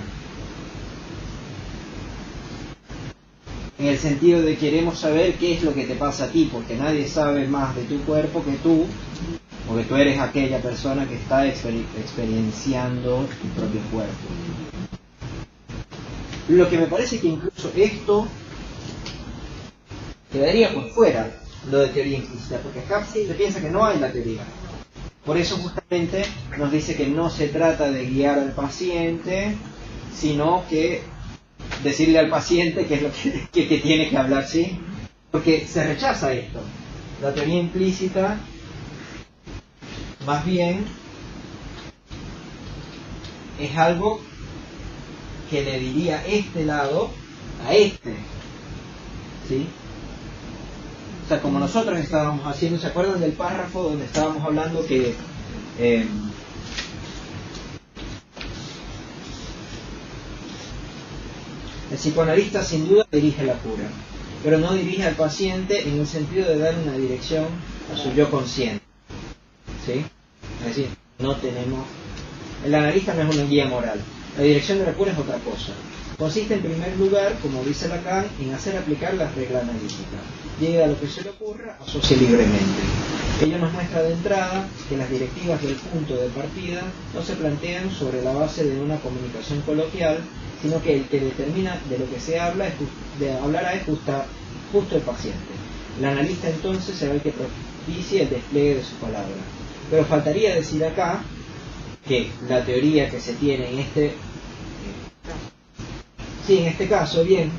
S1: En el sentido de queremos saber qué es lo que te pasa a ti, porque nadie sabe más de tu cuerpo que tú, porque tú eres aquella persona que está experienciando tu propio cuerpo. Lo que me parece que incluso esto quedaría por fuera lo de teoría implícita, porque acá se piensa que no hay la teoría. Por eso justamente nos dice que no se trata de guiar al paciente, sino que decirle al paciente qué es lo que tiene que hablar, ¿sí? Porque se rechaza esto. La teoría implícita, más bien, es algo que le diría este lado a este, ¿sí? O sea, como nosotros estábamos haciendo, ¿se acuerdan del párrafo donde estábamos hablando que el psicoanalista sin duda dirige la cura, pero no dirige al paciente en el sentido de dar una dirección a su yo consciente, ¿sí? Es decir, no tenemos... El analista no es una guía moral. La dirección de la cura es otra cosa. Consiste en primer lugar, como dice Lacan, en hacer aplicar la regla analítica. Llegue a lo que se le ocurra, asocie libremente. Ello nos muestra de entrada que las directivas del punto de partida no se plantean sobre la base de una comunicación coloquial, sino que el que determina de lo que se habla hablará es justo el paciente. El analista entonces será el que propicie el despliegue de su palabra. Pero faltaría decir acá que la teoría que se tiene en este caso, bien,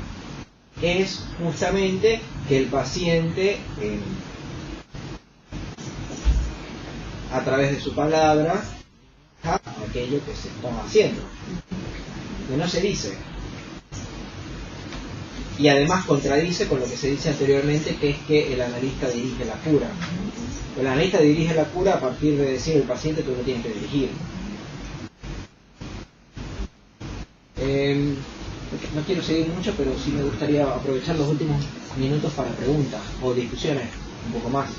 S1: es justamente que el paciente, a través de su palabra, aquello que se está haciendo, que no se dice. Y además contradice con lo que se dice anteriormente, que es que el analista dirige la cura. El analista dirige la cura a partir de decir al paciente tú lo tienes que dirigir. No quiero seguir mucho, pero sí me gustaría aprovechar los últimos minutos para preguntas o discusiones, un poco más.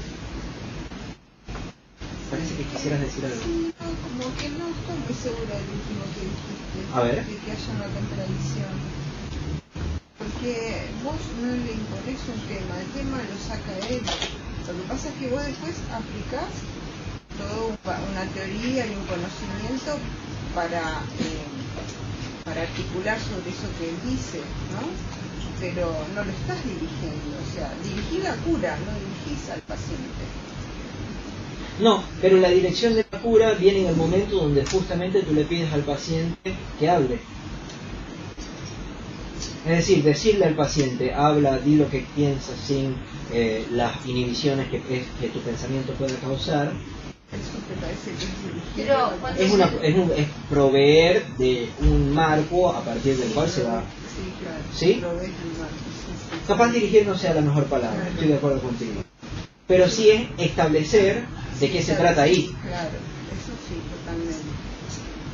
S1: Parece que quisieras decir algo.
S4: Sí, no, como que no estoy muy segura del último que dijiste.
S1: A ver.
S4: De que haya una contradicción. Porque vos no le imponés un tema, el tema lo saca él. Lo que pasa es que vos después aplicás toda una teoría y un conocimiento para articular sobre eso que él dice, ¿no? Pero no lo estás dirigiendo, o sea, dirigís la cura, no dirigís al paciente.
S1: No, pero la dirección de la cura viene en el momento donde justamente tú le pides al paciente que hable. Es decir, decirle al paciente, habla, di lo que piensas sin las inhibiciones que tu pensamiento puede causar.
S4: ¿Eso te parece que es
S1: dirigir? Es proveer de un marco a partir del cual se va.
S4: Sí, claro.
S1: ¿Sí?
S4: Proveer el marco. Sí.
S1: Capaz dirigir no sea la mejor palabra, estoy de acuerdo contigo. Pero sí es establecer de qué se trata ahí.
S4: Claro, eso sí, totalmente.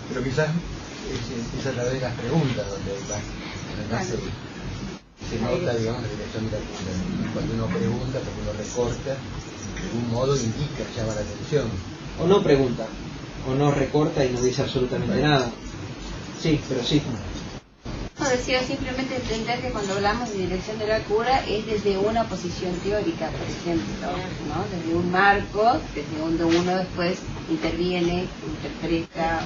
S2: Pero quizás es a través de las preguntas donde se nota, digamos, la dirección de la cura. Cuando uno pregunta, cuando uno recorta, de algún modo indica, llama la atención.
S1: O no pregunta, o no recorta y no dice absolutamente nada. Sí, pero sí.
S3: No, decía simplemente entender que cuando hablamos de dirección de la cura es desde una posición teórica, por ejemplo, ¿no? Desde un marco, desde donde uno después interviene, interpreta.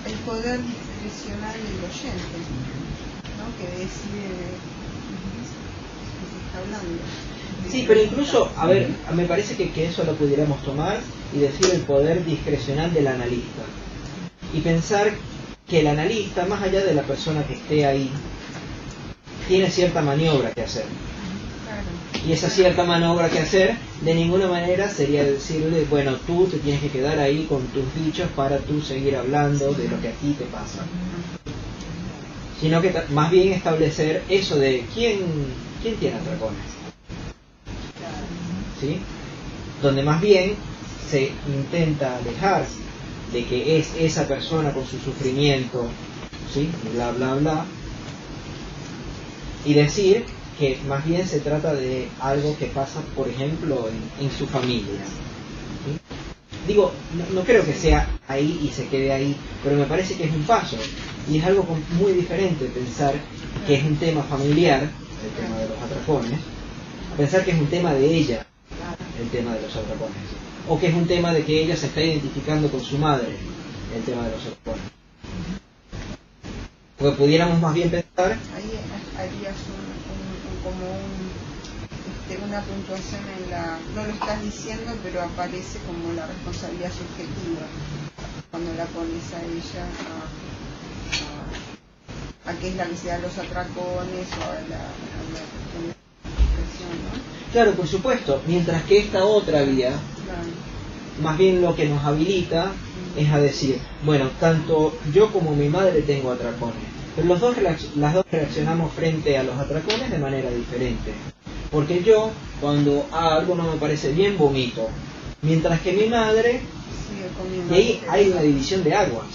S4: El poder discrecional del oyente, ¿no? Que decide de qué se está hablando.
S1: Sí, pero incluso, a ver, me parece que eso lo pudiéramos tomar y decir el poder discrecional del analista. Y pensar que el analista, más allá de la persona que esté ahí, tiene cierta maniobra que hacer. Y esa cierta maniobra que hacer, de ninguna manera sería decirle, bueno, tú te tienes que quedar ahí con tus dichos para tú seguir hablando de lo que a ti te pasa. Sino que más bien establecer eso de quién tiene atracones. ¿Sí? Donde más bien se intenta alejar de que es esa persona con su sufrimiento, ¿sí? Bla, bla, bla, y decir que más bien se trata de algo que pasa, por ejemplo, en su familia. ¿Sí? Digo, no creo que sea ahí y se quede ahí, pero me parece que es un paso, y es algo muy diferente pensar que es un tema familiar, el tema de los atracones, a pensar que es un tema de ella, el tema de los atracones, o que es un tema de que ella se está identificando con su madre, el tema de los atracones. Porque pudiéramos más bien pensar...
S4: Ahí harías una puntuación en la, no lo estás diciendo, pero aparece como la responsabilidad subjetiva cuando la pones a ella a que es la que se da los atracones o a la expresión, ¿no?
S1: Claro, por supuesto, mientras que esta otra vía,
S4: Claro.
S1: más bien lo que nos habilita es a decir, bueno, tanto yo como mi madre tengo atracones, pero las dos reaccionamos frente a los atracones de manera diferente. Porque yo, cuando algo no me parece bien, vomito, mientras que mi madre, y ahí hay una división de aguas,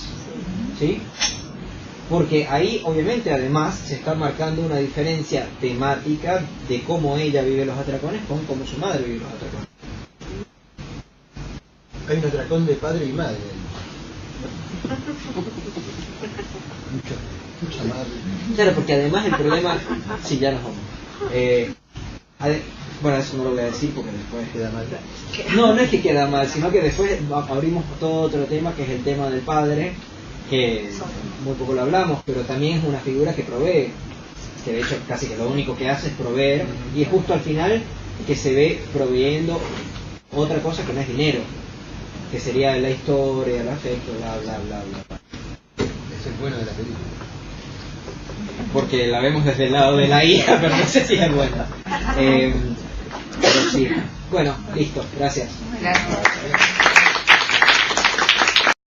S1: ¿sí? Porque ahí obviamente además se está marcando una diferencia temática de cómo ella vive los atracones con cómo su madre vive los atracones.
S2: Hay un atracón de padre y madre. Mucha madre.
S1: Claro, porque además el problema... Sí, ya nos vamos. Bueno, eso no lo voy a decir porque después
S2: queda mal.
S1: No es que queda mal, sino que después abrimos todo otro tema que es el tema del padre, que muy poco lo hablamos, pero también es una figura que provee, que de hecho casi que lo único que hace es proveer, y es justo al final que se ve proveyendo otra cosa que no es dinero, que sería la historia, el afecto, bla bla bla bla.
S2: Es el bueno de la película.
S1: Porque la vemos desde el lado de la hija, pero no sé si es buena. Pero sí. Bueno, listo, gracias.
S4: Gracias.